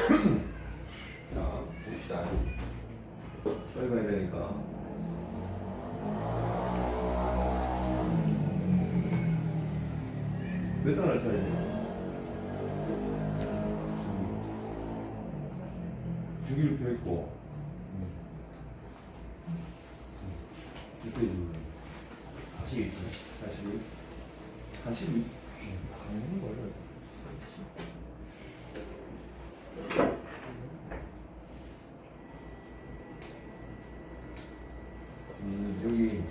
자, 봅시다. 빨리 가야 되니까. 몇 단을 차리냐? 주기율표 있고. 이때 42. 42. 가는 거예요. 여기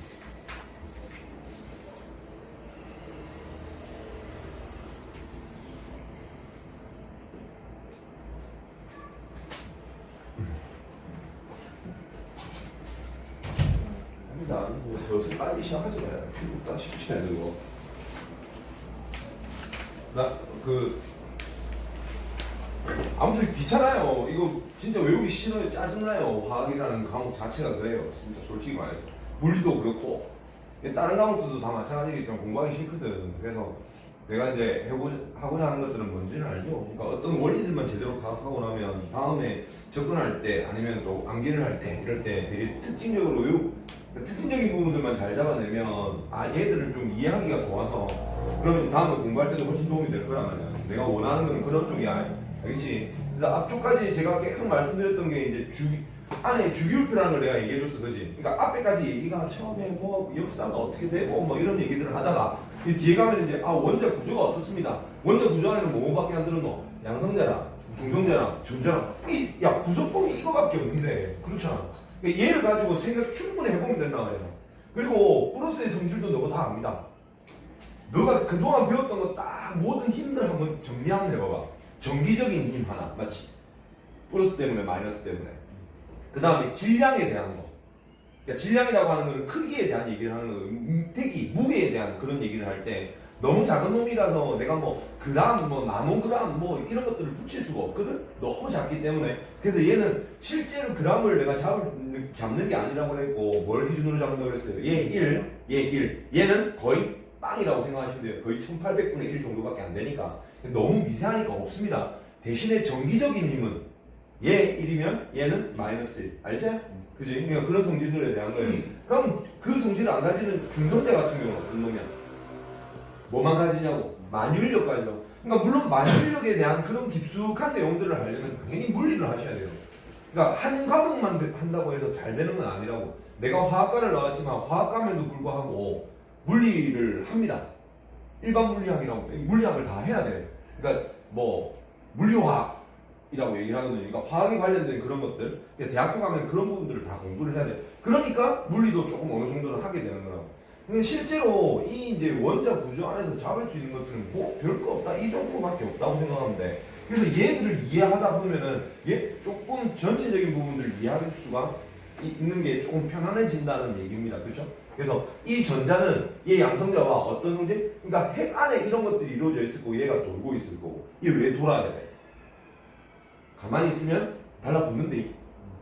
아니다. 슬슬 빨리 시작하지 마요. 딱 쉽지 않아 이거. 아무튼 귀찮아요. 이거 진짜 외우기 싫어요. 짜증나요. 화학이라는 과목 자체가 그래요. 진짜 솔직히 말해서. 물리도 그렇고 다른 과목들도 다 마찬가지기 때문에 공부하기 싫거든. 그래서 내가 이제 하고자 하는 것들은 뭔지는 알죠. 그러니까 어떤 원리들만 제대로 파악하고 나면 다음에 접근할 때 아니면 또 암기를 할 때 이럴 때 되게 특징적으로 특징적인 부분들만 잘 잡아내면 얘들을 좀 이해하기가 좋아서 그러면 다음에 공부할 때도 훨씬 도움이 될 거란 말이야. 내가 원하는 건 그런 쪽이야. 알겠지? 그래서 앞쪽까지 제가 계속 말씀드렸던 게 이제 안에 주기율표라는 걸 내가 얘기해줬어, 그지? 그러니까 앞에까지 얘기가 처음에 뭐 역사가 어떻게 되고 뭐 이런 얘기들을 하다가 이 뒤에 가면 이제 원자 구조가 어떻습니다. 원자 구조 안에는 뭐밖에 안 들었노? 양성자랑 중성자랑 전자랑 야 구성form이 이거밖에 없는데 그렇잖아. 그러니까 얘를 가지고 생각 충분히 해보면 된다 말이야. 그리고 플러스의 성질도 너가 다 압니다. 너가 그동안 배웠던 거 딱 모든 힘들 한번 정리 한번 해봐봐. 정기적인 힘 하나, 맞지? 플러스 때문에 마이너스 때문에. 그 다음에 질량에 대한 거. 그러니까 질량이라고 하는 거는 크기에 대한 얘기를 하는 거, 태기, 무게에 대한 그런 얘기를 할 때 너무 작은 놈이라서 내가 뭐 그람, 뭐 나노그람, 뭐 이런 것들을 붙일 수가 없거든? 너무 작기 때문에. 그래서 얘는 실제로 그람을 내가 잡는 게 아니라고 했고 뭘 기준으로 잡는다고 그랬어요? 얘 1, 얘 1. 얘는 거의 빵이라고 생각하시면 돼요. 거의 1800분의 1 정도밖에 안 되니까. 너무 미세하니까 없습니다. 대신에 정기적인 힘은 얘 1이면 얘는 마이너스 1. 알지? 그지? 그러니까 그런 성질들에 대한 거예요. 그럼 그 성질을 안 가지는 중성자 같은 경우는 어떤 놈이야? 뭐만 가지냐고? 만유인력 가지고. 그러니까 물론 만유인력에 대한 그런 깊숙한 내용들을 하려면 당연히 물리를 하셔야 돼요. 그러니까 한 과목만 한다고 해서 잘 되는 건 아니라고. 내가 화학과를 나왔지만 화학과면도 불구하고 물리를 합니다. 일반 물리학이라고 물리학을 다 해야 돼. 그러니까 뭐 물리화학이라고 얘기를 하거든요. 그러니까 화학에 관련된 그런 것들. 그러니까 대학교 가면 그런 부분들을 다 공부를 해야 돼. 그러니까 물리도 조금 어느 정도는 하게 되는 거라고. 근데 실제로 이 이제 원자 구조 안에서 잡을 수 있는 것들은 뭐 별거 없다. 이 정도밖에 없다고 생각하면 돼. 그래서 얘들을 이해하다 보면은 얘 조금 전체적인 부분들을 이해할 수가 있는 게 조금 편안해진다는 얘기입니다. 그렇죠? 그래서 이 전자는 얘 양성자와 어떤 성질? 그러니까 핵 안에 이런 것들이 이루어져 있을 거고 얘가 돌고 있을 거고 얘 왜 돌아야 돼? 가만히 있으면 달라붙는데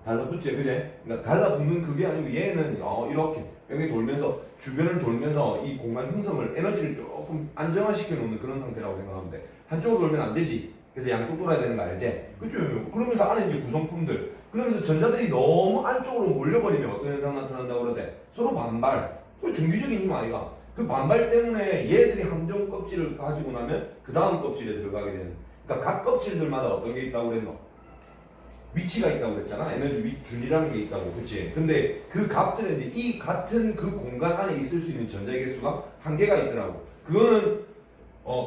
달라붙지 그제? 그러니까 달라붙는 그게 아니고 얘는 이렇게 여기 돌면서 주변을 돌면서 이 공간 형성을 에너지를 조금 안정화시켜 놓는 그런 상태라고 생각하면 돼. 한쪽으로 돌면 안 되지. 그래서 양쪽 돌아야 되는 거 알지? 그죠? 그러면서 안에 이제 구성품들 그러면서 전자들이 너무 안쪽으로 몰려버리면 어떤 현상 나타난다고 그러대? 서로 반발. 그 중기적인 힘 아이가? 그 반발 때문에 얘들이 함정 껍질을 가지고 나면 그 다음 껍질에 들어가게 되는. 그러니까 각 껍질들마다 어떤 게 있다고 그랬노? 위치가 있다고 그랬잖아. 에너지 준이라는 게 있다고. 그치? 근데 그 값들은 이제 이 같은 그 공간 안에 있을 수 있는 전자의 개수가 한계가 있더라고. 그거는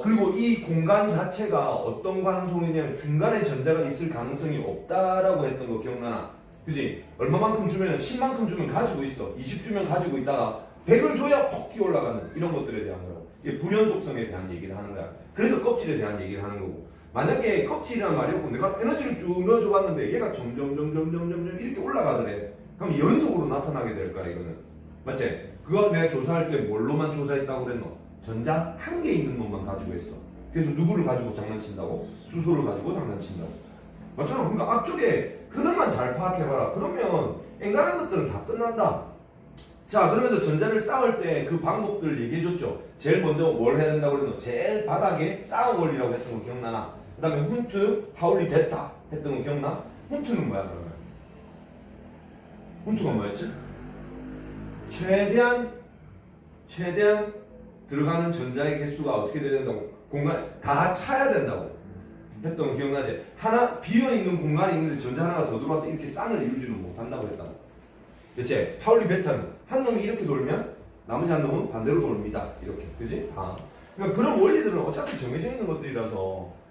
그리고 이 공간 자체가 어떤 가능성이냐면 중간에 전자가 있을 가능성이 없다라고 했던 거 기억나나? 그지? 얼마만큼 주면 10만큼 주면 가지고 있어. 20 주면 가지고 있다가 100을 줘야 퍽 뛰어 올라가는 이런 것들에 대한 거라고. 이게 불연 속성에 대한 얘기를 하는 거야. 그래서 껍질에 대한 얘기를 하는 거고. 만약에 껍질이란 말이 없고 내가 에너지를 쭉 넣어줘 봤는데 얘가 점점 이렇게 올라가더래. 그럼 연속으로 나타나게 될 거야 이거는. 맞지? 그거 내가 조사할 때 뭘로만 조사했다고 그랬노? 전자 한 개 있는 놈만 가지고 있어. 그래서 누구를 가지고 장난친다고? 수소를 가지고 장난친다고. 맞잖아. 그러니까 앞쪽에 흐름만 잘 파악해봐라. 그러면 앵간한 것들은 다 끝난다. 자, 그러면서 전자를 쌓을 때 그 방법들을 얘기해줬죠. 제일 먼저 뭘 해야 된다고 그랬노? 제일 바닥에 쌓음 원리라고 했던 거 기억나나? 다음에 훈트, 파울리 베타 했던 거 기억나? 훈트는 뭐야 그러면? 훈트가 뭐였지? 최대한 들어가는 전자의 개수가 어떻게 돼야 된다고? 공간 다 차야 된다고 했던 거 기억나지? 하나 비어있는 공간이 있는데 전자 하나가 더 들어와서 이렇게 쌍을 이루지를 못한다고 했다고. 그치? 파울리 베타는 한 놈이 이렇게 돌면 나머지 한 놈은 반대로 돌립니다. 이렇게. 그지? 그러니까 그런 원리들은 어차피 정해져 있는 것들이라서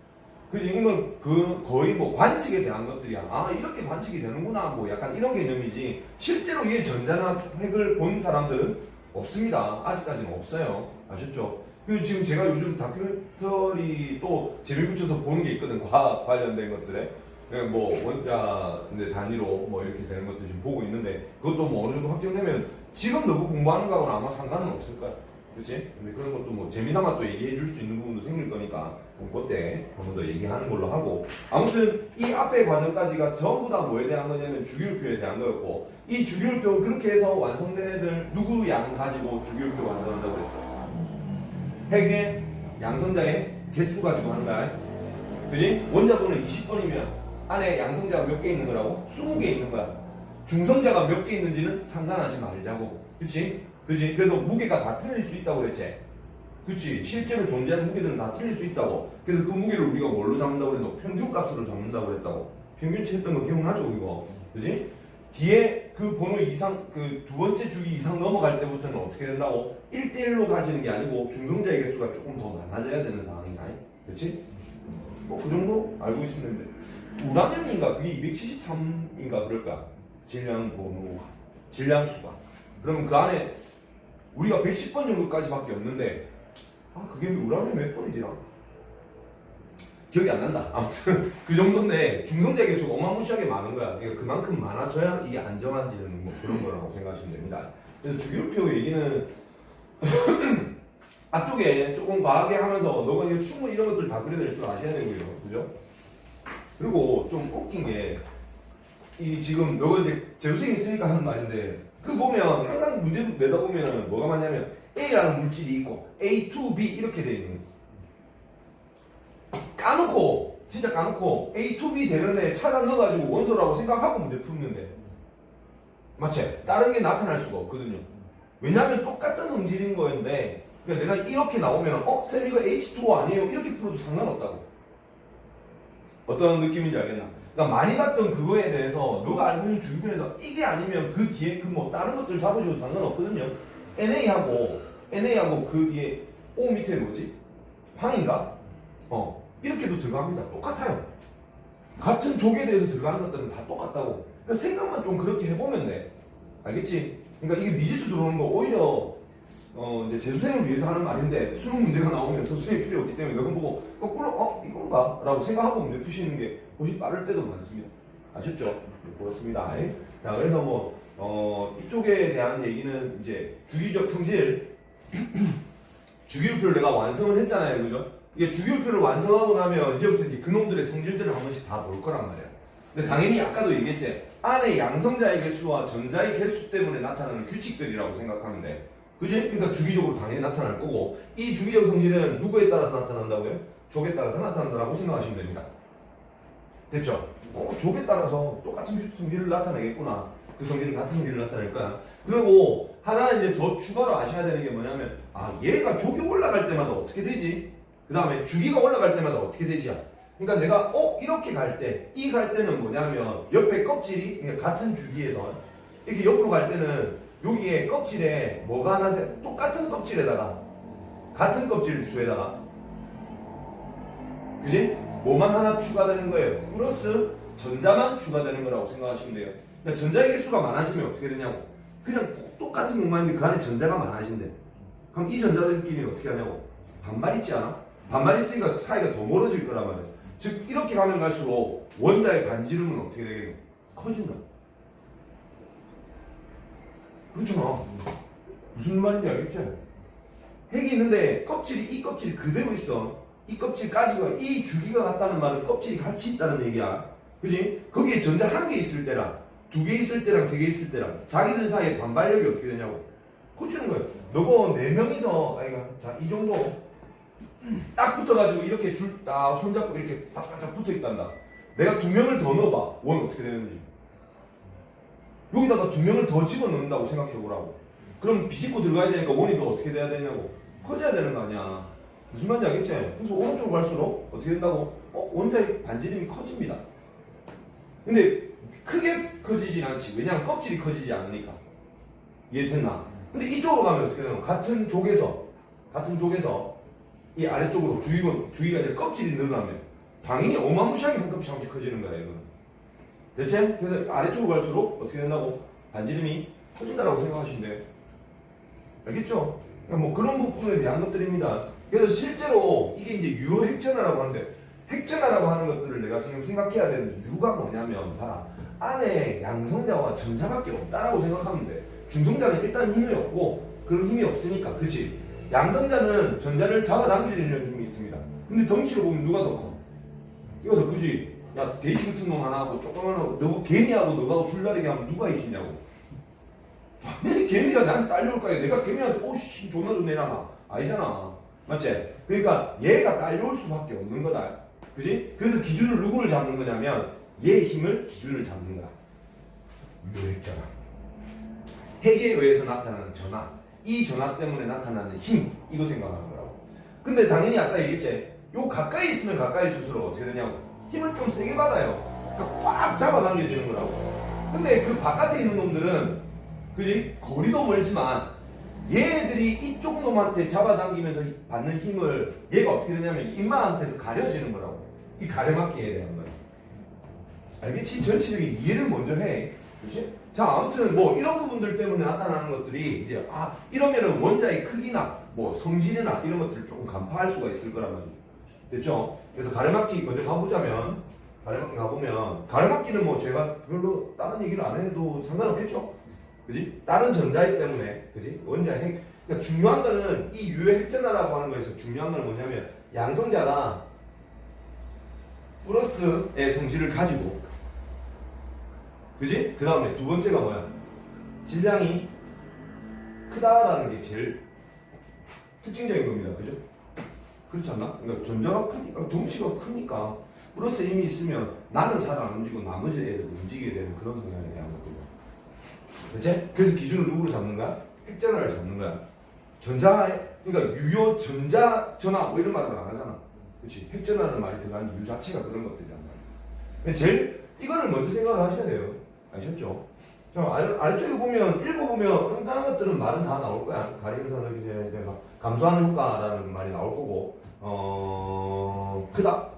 그지? 이건 거의 뭐 관측에 대한 것들이야. 이렇게 관측이 되는구나. 뭐 약간 이런 개념이지. 실제로 이 전자나 핵을 본 사람들은 없습니다. 아직까지는 없어요. 아셨죠? 그리고 지금 제가 요즘 다큐멘터리 또 재미 붙여서 보는 게 있거든. 과학 관련된 것들에. 뭐 원자 단위로 뭐 이렇게 되는 것도 지금 보고 있는데 그것도 뭐 어느 정도 확정되면 지금 너가 공부하는 거하고는 아마 상관은 없을 거야. 그치? 근데 그런 것도 뭐 재미삼아 또 얘기해 줄 수 있는 부분도 생길 거니까 그때 한 번 더 얘기하는 걸로 하고 아무튼 이 앞에 과정까지가 전부 다 뭐에 대한 거냐면 주기율표에 대한 거였고 이 주기율표 그렇게 해서 완성된 애들 누구 양 가지고 주기율표 완성한다고 그랬어? 핵의 양성자의 개수 가지고 하는 거야. 그지? 원자번호 20번이면 안에 양성자가 몇 개 있는 거라고? 20개 있는 거야. 중성자가 몇 개 있는지는 상관하지 말자고. 그치? 그치? 그래서 무게가 다 틀릴 수 있다고 그랬지? 그치? 실제로 존재하는 무게들은 다 틀릴 수 있다고. 그래서 그 무게를 우리가 뭘로 잡는다고 그랬노? 평균값으로 잡는다고 그랬다고. 평균치 했던 거 기억나죠? 이거. 그치? 뒤에 그 번호 이상, 그 두 번째 주기 이상 넘어갈 때부터는 어떻게 된다고? 1대1로 가지는 게 아니고 중성자의 개수가 조금 더 많아져야 되는 상황이야. 그치? 뭐 그 정도 알고 있으면 되는데. 우라늄인가? 그게 273인가 그럴까? 질량수가. 그러면 그 안에 우리가 110번 정도까지밖에 없는데 그게 우라늄 몇 번이지나? 기억이 안 난다. 아무튼 그 정도인데 중성자 개수가 어마무시하게 많은 거야. 그러니까 그만큼 많아져야 이게 안정화지는 뭐 그런 거라고 생각하시면 됩니다. 그래서 주기율표 얘기는 앞쪽에 조금 과하게 하면서 너가 이거 충분히 이런 것들 다 그려낼 줄 아셔야 되고요. 그죠? 그리고 좀 웃긴 게 이 지금 너가 이제 재수생이 있으니까 하는 말인데 그 보면 항상 문제 내다 보면 뭐가 많냐면 A라는 물질이 있고 A, 2, B 이렇게 돼 있는 까놓고 진짜 까놓고 A, 2, B 되는 애 찾아 넣어가지고 원소라고 생각하고 문제 풀는데 맞지? 다른 게 나타날 수가 없거든요. 왜냐하면 똑같은 성질인 거였는데 그러니까 내가 이렇게 나오면 쌤 이거 H2O 아니에요? 이렇게 풀어도 상관없다고. 어떤 느낌인지 알겠나? 그러니까 많이 봤던 그거에 대해서 너가 알고 있는 주변에서 이게 아니면 그 뒤에 그 뭐 다른 것들 잡으셔도 상관없거든요. NA하고 그 뒤에 O 밑에 뭐지? 황인가? 이렇게도 들어갑니다. 똑같아요. 같은 족에 대해서 들어가는 것들은 다 똑같다고. 그러니까 생각만 좀 그렇게 해보면 돼. 알겠지? 그러니까 이게 미지수 들어오는 거 오히려 이제 재수생을 위해서 하는 말인데 수능 문제가 나오면 선생님이 필요 없기 때문에 너가 보고 거꾸로 이건가? 라고 생각하고 문제 푸시는 게 훨씬 빠를 때도 많습니다. 아셨죠? 네, 그렇습니다. 자, 그래서 뭐 이쪽에 대한 얘기는 이제 주기적 성질 주기율표를 내가 완성을 했잖아요. 그죠? 이게 주기율표를 완성하고 나면 이제부터 이제 그놈들의 성질들을 한 번씩 다 볼 거란 말이야. 근데 당연히 아까도 얘기했지. 안에 양성자의 개수와 전자의 개수 때문에 나타나는 규칙들이라고 생각하면 돼. 그지? 그러니까 주기적으로 당연히 나타날 거고 이 주기적 성질은 누구에 따라서 나타난다고요? 족에 따라서 나타난다고 생각하시면 됩니다. 됐죠? 족에 따라서 똑같은 성질을 나타내겠구나. 그 성질이 같은 성질을 나타낼 거야. 그리고 하나 이제 더 추가로 아셔야 되는 게 뭐냐면 얘가 족이 올라갈 때마다 어떻게 되지? 그 다음에 주기가 올라갈 때마다 어떻게 되지? 그러니까 내가 이렇게 갈 때 이 갈 때는 뭐냐면 옆에 껍질이 그러니까 같은 주기에서 이렇게 옆으로 갈 때는 여기에 껍질에 뭐가 하나 똑같은 껍질에다가 같은 껍질 수에다가 그지? 뭐만 하나 추가되는 거예요. 플러스 전자만 추가되는 거라고 생각하시면 돼요. 그러니까 전자의 개수가 많아지면 어떻게 되냐고. 그냥 똑같은 공간인데 그 안에 전자가 많아진대. 그럼 이 전자들끼리 어떻게 하냐고. 반발 있지 않아? 반발 있으니까 사이가 더 멀어질 거란 말이에요. 즉 이렇게 가면 갈수록 원자의 반지름은 어떻게 되겠노? 커진다. 그렇잖아. 무슨 말인지 알겠지? 핵이 있는데 이 껍질이 그대로 있어. 이 껍질까지가 이 주기가 같다는 말은 껍질이 같이 있다는 얘기야. 그지? 거기에 전자 한 개 있을 때랑 두 개 있을 때랑 세 개 있을 때랑 자기들 사이에 반발력이 어떻게 되냐고. 커지는 거야. 너가 4명이서 자, 이 정도 딱 붙어가지고 이렇게 줄 딱 손잡고 이렇게 딱딱 붙어 있단다. 내가 두 명을 더 넣어봐. 원 어떻게 되는지. 여기다가 두 명을 더 집어넣는다고 생각해보라고. 그럼 비집고 들어가야 되니까 원이 더 어떻게 돼야 되냐고. 커져야 되는 거 아니야. 무슨 말인지 알겠지? 그래서 오른쪽으로 갈수록 어떻게 된다고? 원자의 반지름이 커집니다. 근데 크게 커지진 않지. 왜냐면 껍질이 커지지 않으니까. 이해됐나? 근데 이쪽으로 가면 어떻게 되나? 같은 족에서 이 아래쪽으로 주위가 이제 껍질이 늘어나면 당연히 어마무시하게 한 겹씩 커지는 거야, 이거는. 됐지? 그래서 아래쪽으로 갈수록 어떻게 된다고? 반지름이 커진다라고 생각하시면 돼. 알겠죠? 그러니까 뭐 그런 부분에 대한 것들입니다. 그래서 실제로 이게 이제 유효 핵전화라고 하는데, 핵전화라고 하는 것들을 내가 지금 생각해야 되는 이유가 뭐냐면, 봐라. 안에 양성자와 전자밖에 없다라고 생각하면 돼. 중성자는 일단 힘이 없고, 그런 힘이 없으니까, 그치? 양성자는 전자를 잡아당기려는 힘이 있습니다. 근데 덩치로 보면 누가 더 커? 이거 더 크지? 야, 돼지 같은 놈 하나 하고, 조그만 하고, 너 개미하고 너하고 줄다리기 하면 누가 이기냐고. 당연히 개미가 나한테 딸려올 거야. 내가 개미한테, 오씨, 존나 좀 내놔. 아니잖아. 맞지? 그러니까 얘가 딸려올 수밖에 없는 거다. 그지? 그래서 기준을 누구를 잡는 거냐면, 얘의 힘을 기준을 잡는 거야. 유효핵전화. 핵에 의해서 나타나는 전화. 이 전화 때문에 나타나는 힘. 이거 생각하는 거라고. 근데 당연히 아까 얘기했지. 요 가까이 있으면 가까이 있을수록 어떻게 되냐고. 힘을 좀 세게 받아요. 그러니까 꽉 잡아당겨지는 거라고. 근데 그 바깥에 있는 놈들은, 그지? 거리도 멀지만 얘들이 이쪽 놈한테 잡아당기면서 받는 힘을 얘가 어떻게 되냐면 이마한테서 가려지는 거라고. 이 가려막기에 대한 거야. 알겠지? 전체적인 이해를 먼저 해. 그치? 자, 아무튼 뭐 이런 부분들 때문에 나타나는 것들이 이제 이러면은 원자의 크기나 뭐 성질이나 이런 것들을 조금 간파할 수가 있을 거란 말이죠. 됐죠? 그래서 가려막기 먼저 가보자면, 가려막기 가보면, 가려막기는 뭐 제가 별로 다른 얘기를 안 해도 상관없겠죠? 그지? 다른 전자이기 때문에, 그지? 원자의 핵. 그러니까 중요한 거는 이 유효 핵전화라고 하는 거에서 중요한 거는 뭐냐면, 양성자가 플러스의 성질을 가지고, 그지? 그 다음에 두 번째가 뭐야? 질량이 크다라는 게 제일 특징적인 겁니다. 그죠? 그렇지 않나? 그러니까 전자가 크니까, 덩치가 크니까, 플러스 힘이 있으면 나는 잘 안 움직이고 나머지 애들 움직이게 되는 그런 성향에 대한 것들. 그치? 그래서 기준을 누구로 잡는 거야? 핵전화를 잡는 거야. 그러니까 유효 전자 전화 뭐 이런 말을 안 하잖아. 그치? 핵전화라는 말이 들어가는 이유 자체가 그런 것들이란 말이야. 제일 이거를 먼저 생각을 하셔야 돼요. 아셨죠? 자, 아래쪽에 보면 읽어보면 다른 것들은 말은 다 나올 거야. 가림선을 이제 감소하는 효과라는 말이 나올 거고, 크다.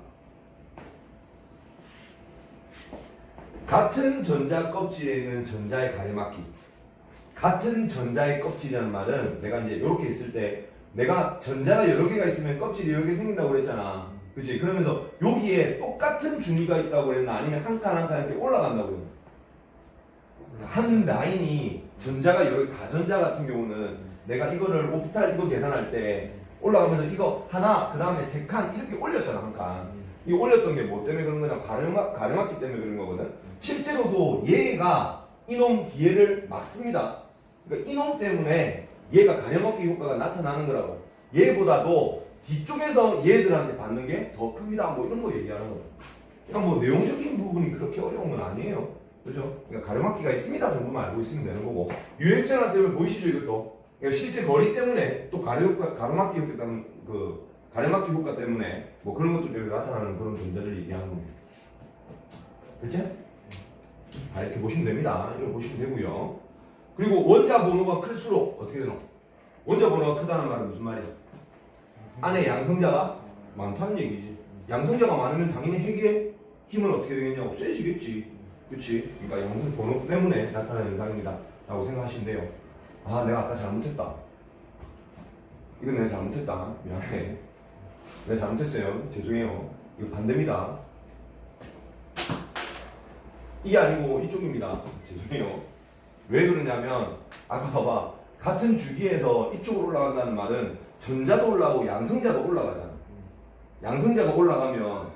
같은 전자 껍질에 있는 전자의 가려막기. 같은 전자의 껍질이라는 말은 내가 이제 이렇게 있을 때 내가 전자가 여러 개가 있으면 껍질이 여러 개 생긴다고 그랬잖아. 그치? 그러면서 여기에 똑같은 중위가 있다고 그랬나? 아니면 한 칸 한 칸 이렇게 올라간다고 그랬나? 한 라인이 전자가 여러 개, 가전자 같은 경우는 내가 이거를 오피탈 이거 계산할 때 올라가면서 이거 하나, 그 다음에 세 칸 이렇게 올렸잖아, 한 칸. 이 올렸던 게 뭐 때문에 그런 거냐? 가려막기 때문에 그런 거거든. 실제로도 얘가 이놈 뒤에를 막습니다. 그러니까 이놈 때문에 얘가 가려막기 효과가 나타나는 거라고. 얘보다도 뒤쪽에서 얘들한테 받는 게 더 큽니다. 뭐 이런 거 얘기하는 거예요. 그러니까 뭐 내용적인 부분이 그렇게 어려운 건 아니에요. 그죠? 그러니까 가려막기가 있습니다 정도만 알고 있으면 되는 거고. 유효핵전화 때문에 보이시죠 이것도? 그러니까 실제 거리 때문에 또 가려막기 효과 때문에 가려막기 효과 때문에 뭐 그런 것들 때문에 나타나는 그런 존재를 얘기하는 겁니다. 그치? 이렇게 보시면 됩니다. 이렇게 보시면 되고요. 그리고 원자 번호가 클수록 어떻게 되노? 원자 번호가 크다는 말은 무슨 말이야? 안에 양성자가 많다는 얘기지. 양성자가 많으면 당연히 핵의 힘은 어떻게 되겠냐고 세지겠지. 그치? 그러니까 양성 번호 때문에 나타나는 현상입니다. 라고 생각하시면 돼요. 내가 아까 잘못했다. 이건 내가 잘못했다. 미안해. 내가 잘못했어요. 죄송해요. 이거 반대입니다. 이게 아니고 이쪽입니다. 죄송해요. 왜 그러냐면 아까 봐봐. 같은 주기에서 이쪽으로 올라간다는 말은 전자도 올라가고 양성자도 올라가잖아. 양성자가 올라가면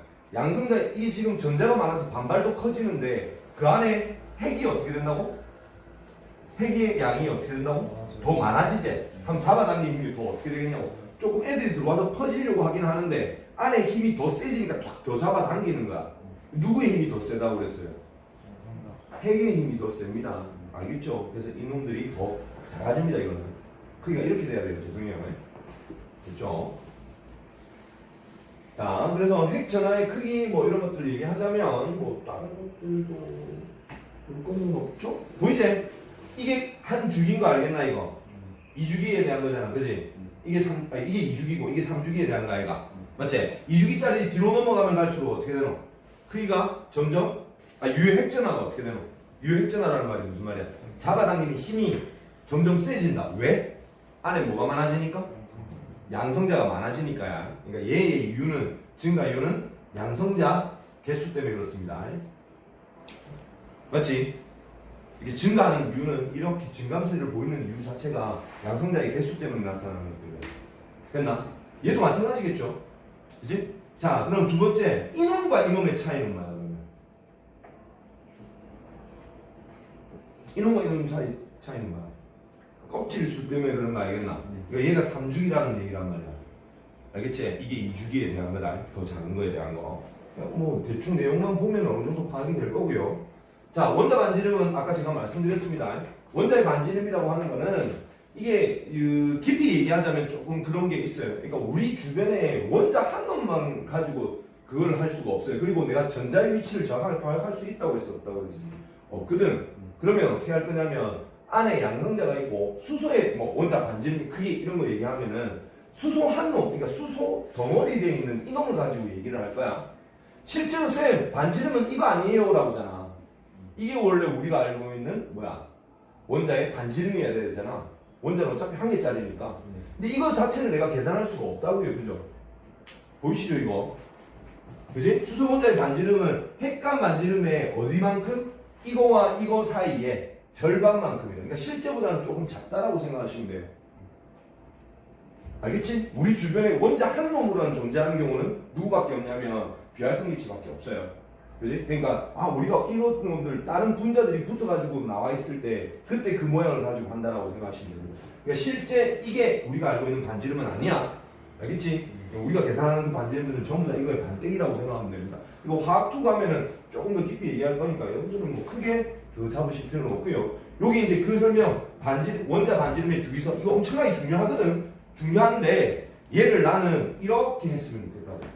이게 지금 전자가 많아서 반발도 커지는데 그 안에 핵이 어떻게 된다고? 핵의 양이 어떻게 된다고? 더 많아지지? 그럼 잡아당기는 힘이 더 어떻게 되겠냐고? 조금 애들이 들어와서 퍼지려고 하긴 하는데 안에 힘이 더 세지니까 쫙 더 잡아당기는 거야. 누구의 힘이 더 세다고 그랬어요? 핵의 힘이 더 셉니다. 알겠죠? 그래서 이놈들이 더 작아집니다. 이거는 크기가 이렇게 돼야 돼요. 죄송해요. 됐죠? 자, 그래서 핵 전하의 크기 뭐 이런 것들 얘기하자면 뭐 다른 것들도 볼 거는 없죠? 보이지? 이게 한 주기인 거 알겠나 이거? 2주기에 대한 거잖아, 그지? 이게 이게 2주기고 이게 3주기에 대한 거 아이가? 맞지? 2주기짜리 뒤로 넘어가면 갈수록 어떻게 되노? 크기가 점점 유의 핵전하가 어떻게 되노? 유의 핵전하라는 말이 무슨 말이야? 잡아당기는 힘이 점점 세진다. 왜? 안에 뭐가 많아지니까? 양성자가 많아지니까야. 그러니까 얘의 유는 증가 유는 양성자 개수 때문에 그렇습니다. 맞지? 이게 증가하는 이유는 이렇게 증감세를 보이는 이유 자체가 양성자의 개수 때문에 나타나는 거거든요. 됐나? 얘도 마찬가지겠죠? 그치? 자, 그럼 두 번째, 이놈과 이놈의 차이는 뭐야, 그러면? 이놈과 이놈의 차이는 뭐야? 껍질 수 때문에 그런 거 알겠나? 그러니까 얘가 3주기라는 얘기란 말이야. 알겠지? 이게 2주기에 대한 거다. 더 작은 거에 대한 거. 뭐, 대충 내용만 보면 어느 정도 파악이 될 거고요. 자, 원자 반지름은 아까 제가 말씀드렸습니다. 원자의 반지름이라고 하는 거는 이게 깊이 얘기하자면 조금 그런 게 있어요. 그러니까 우리 주변에 원자 한 놈만 가지고 그걸 할 수가 없어요. 그리고 내가 전자의 위치를 정확하게 파악할 수 있다고 했었다고 그랬습니다. 없거든. 그러면 어떻게 할 거냐면 안에 양성자가 있고 수소의 뭐 원자 반지름 크기 이런 거 얘기하면은 수소 한 놈, 그러니까 수소 덩어리 되어 있는 이 놈을 가지고 얘기를 할 거야. 실제로 쌤 반지름은 이거 아니에요라고 하잖아. 이게 원래 우리가 알고 있는 뭐야? 원자의 반지름이어야 되잖아. 원자는 어차피 한 개짜리니까. 근데 이거 자체는 내가 계산할 수가 없다고요. 그죠? 보이시죠 이거? 그지? 수소 원자의 반지름은 핵간 반지름의 어디만큼? 이거와 이거 사이에 절반만큼이에요. 그러니까 실제보다는 조금 작다라고 생각하시면 돼요. 알겠지? 우리 주변에 원자 한 놈으로는 존재하는 경우는 누구밖에 없냐면 비활성기체밖에 없어요. 그지? 그러니까 우리가 이런 놈들 다른 분자들이 붙어가지고 나와 있을 때 그때 그 모양을 가지고 한다라고 생각하시면 돼요. 그러니까 실제 이게 우리가 알고 있는 반지름은 아니야. 알겠지? 우리가 계산하는 그 반지름들은 전부 다 이거의 반대기라고 생각하면 됩니다. 이거 화학2 가면은 조금 더 깊이 얘기할 거니까 여러분들은 뭐 크게 그 잡으실 필요는 없고요. 여기 이제 그 설명 원자 반지름의 주기서 이거 엄청나게 중요하거든. 중요한데 얘를 나는 이렇게 했으면 좋겠다.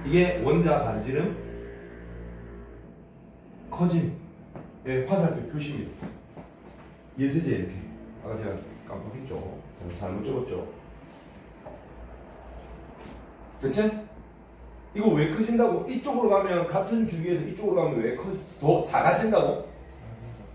이게 원자 반지름 커짐의 화살표 표시입니다. 이해되지? 이렇게 아까 제가 깜빡했죠. 잘못 적었죠. 됐지? 이거 왜 커진다고? 이쪽으로 가면 같은 주기에서 이쪽으로 가면 왜 더 작아진다고?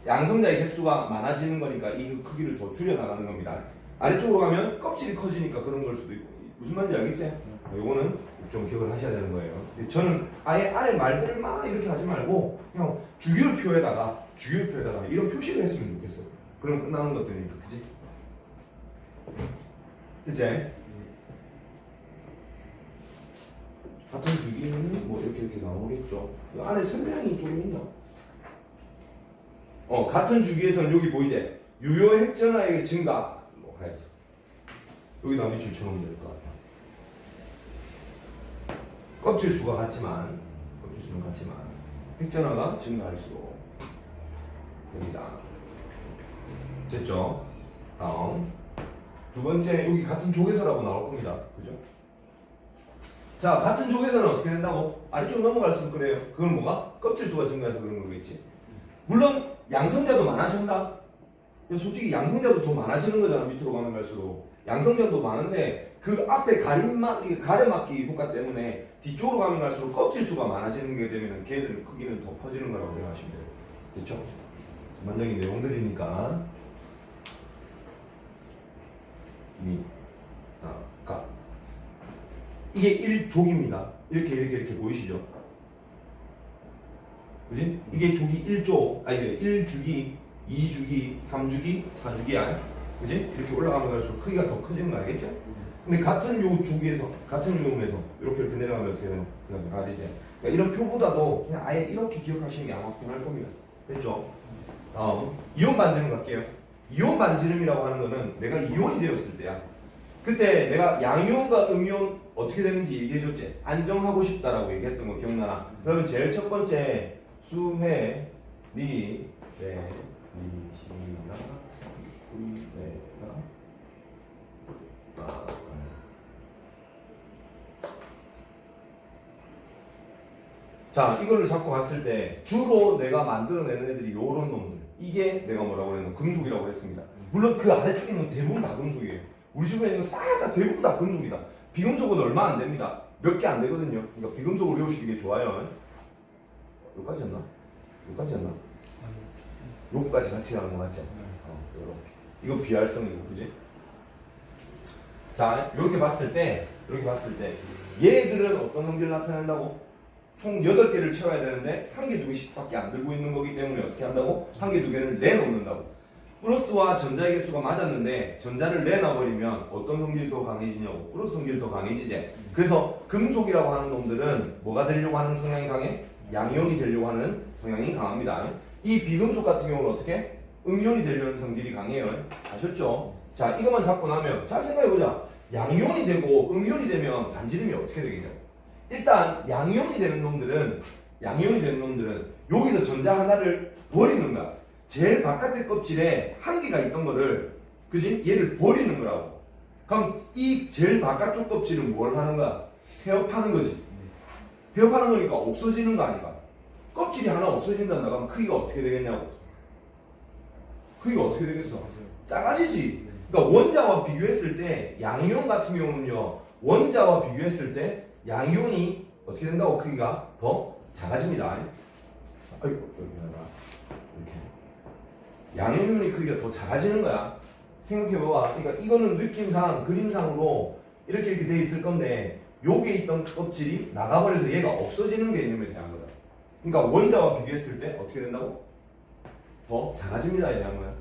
양성자의 개수가 많아지는 거니까 이 크기를 더 줄여나가는 겁니다. 아래쪽으로 가면 껍질이 커지니까 그런 걸 수도 있고. 무슨 말인지 알겠지? 요거는 좀 기억을 하셔야 되는 거예요. 저는 아예 안에 말들을 막 이렇게 하지 말고 그냥 주기율표에다가 이런 표시를 했으면 좋겠어. 그럼 끝나는 것들이니까, 그지? 됐지? 같은 주기는 뭐 이렇게 나오겠죠. 안에 설명이 좀 있나? 같은 주기에서는 여기 보이지? 유효 핵전하의 증가 뭐 하여서 여기다 밑줄 쳐놓으면 될 것 같아. 껍질 수는 같지만 핵전하가 증가할수록 됩니다. 됐죠? 다음 두 번째 여기 같은 조개서라고 나올 겁니다. 그죠? 자, 같은 조개서는 어떻게 된다고? 아래쪽 넘어갈수록 그래요. 그건 뭐가? 껍질 수가 증가해서 그런 거겠지. 물론 양성자도 많아진다. 솔직히 양성자도 더 많아지는 거잖아. 밑으로 가면 갈수록 양성자도 많은데 그 앞에 가려막기 효과 때문에 뒤쪽으로 가면 갈수록 껍질 수가 많아지는 게 되면 걔들 크기는 더 커지는 거라고 생각하시면 돼요. 됐죠? 전반적인 내용들이니까 이게 1족입니다. 이렇게 보이시죠? 그지? 이게 조기 1조, 1주기, 2주기, 3주기, 4주기야. 그지? 이렇게 올라가면 갈수록 크기가 더 커지는 거 알겠죠? 근데 같은 요 주기에서, 같은 요음에서 이렇게 내려가면 어떻게 되나? 그냥 가지지. 그러니까 이런 표보다도 그냥 아예 이렇게 기억하시는 게 아마 편할 겁니다. 됐죠? 다음, 이온 반지름 갈게요. 이온 반지름이라고 하는 거는 내가 이온이 되었을 때야. 그때 내가 양이온과 음이온 어떻게 되는지 얘기해줬지. 안정하고 싶다라고 얘기했던 거 기억나나? 그러면 제일 첫 번째 수회 리 시나 자, 이거를 잡고 갔을 때 주로 내가 만들어내는 애들이 요런 놈들. 이게 내가 뭐라고 그랬나? 금속이라고 했습니다. 물론 그 아래쪽에 있는 대부분 다 금속이에요. 우리 주변에 있는 거 싹 다 대부분 다 금속이다. 비금속은 얼마 안 됩니다. 몇 개 안 되거든요. 그러니까 비금속을 외우시는 게 좋아요. 여기까지였나? 여기까지였나? 요거까지 같이 가는 거 맞지? 요렇게. 이거 비활성이고, 그지? 자, 이렇게 봤을 때 얘들은 어떤 성질을 나타낸다고? 총 8개를 채워야 되는데 1개, 2개씩밖에 안 들고 있는 거기 때문에 어떻게 한다고? 1개, 2개를 내놓는다고. 플러스와 전자의 개수가 맞았는데 전자를 내놔버리면 어떤 성질이 더 강해지냐고? 플러스 성질이 더 강해지지. 그래서 금속이라고 하는 놈들은 뭐가 되려고 하는 성향이 강해? 양이온이 되려고 하는 성향이 강합니다. 이 비금속 같은 경우는 어떻게? 음이온이 되려는 성질이 강해요. 아셨죠? 자, 이것만 잡고 나면 자, 생각해보자. 양이온이 되고 음이온이 되면 반지름이 어떻게 되겠냐고. 일단 양이온이 되는 놈들은 여기서 전자 하나를 버리는 거야. 제일 바깥의 껍질에 한 개가 있던 거를, 그지? 얘를 버리는 거라고. 그럼 이 제일 바깥쪽 껍질은 뭘 하는 거야? 폐업하는 거지. 폐업하는 거니까 없어지는 거 아니까. 껍질이 하나 없어진단다. 그럼 크기가 어떻게 되겠냐고. 크기가 어떻게 되겠어? 작아지지. 그러니까 원자와 비교했을 때 양이온 같은 경우는요, 원자와 비교했을 때 양이온이 어떻게 된다고? 크기가 더 작아집니다. 아이고, 이렇게. 양이온이 크기가 더 작아지는 거야. 생각해봐봐. 그러니까 이거는 느낌상, 그림상으로 이렇게 돼 있을 건데, 여기에 있던 껍질이 나가버려서 얘가 없어지는 개념에 대한 거다. 그러니까 원자와 비교했을 때 어떻게 된다고? 더 작아집니다에 대한 거야.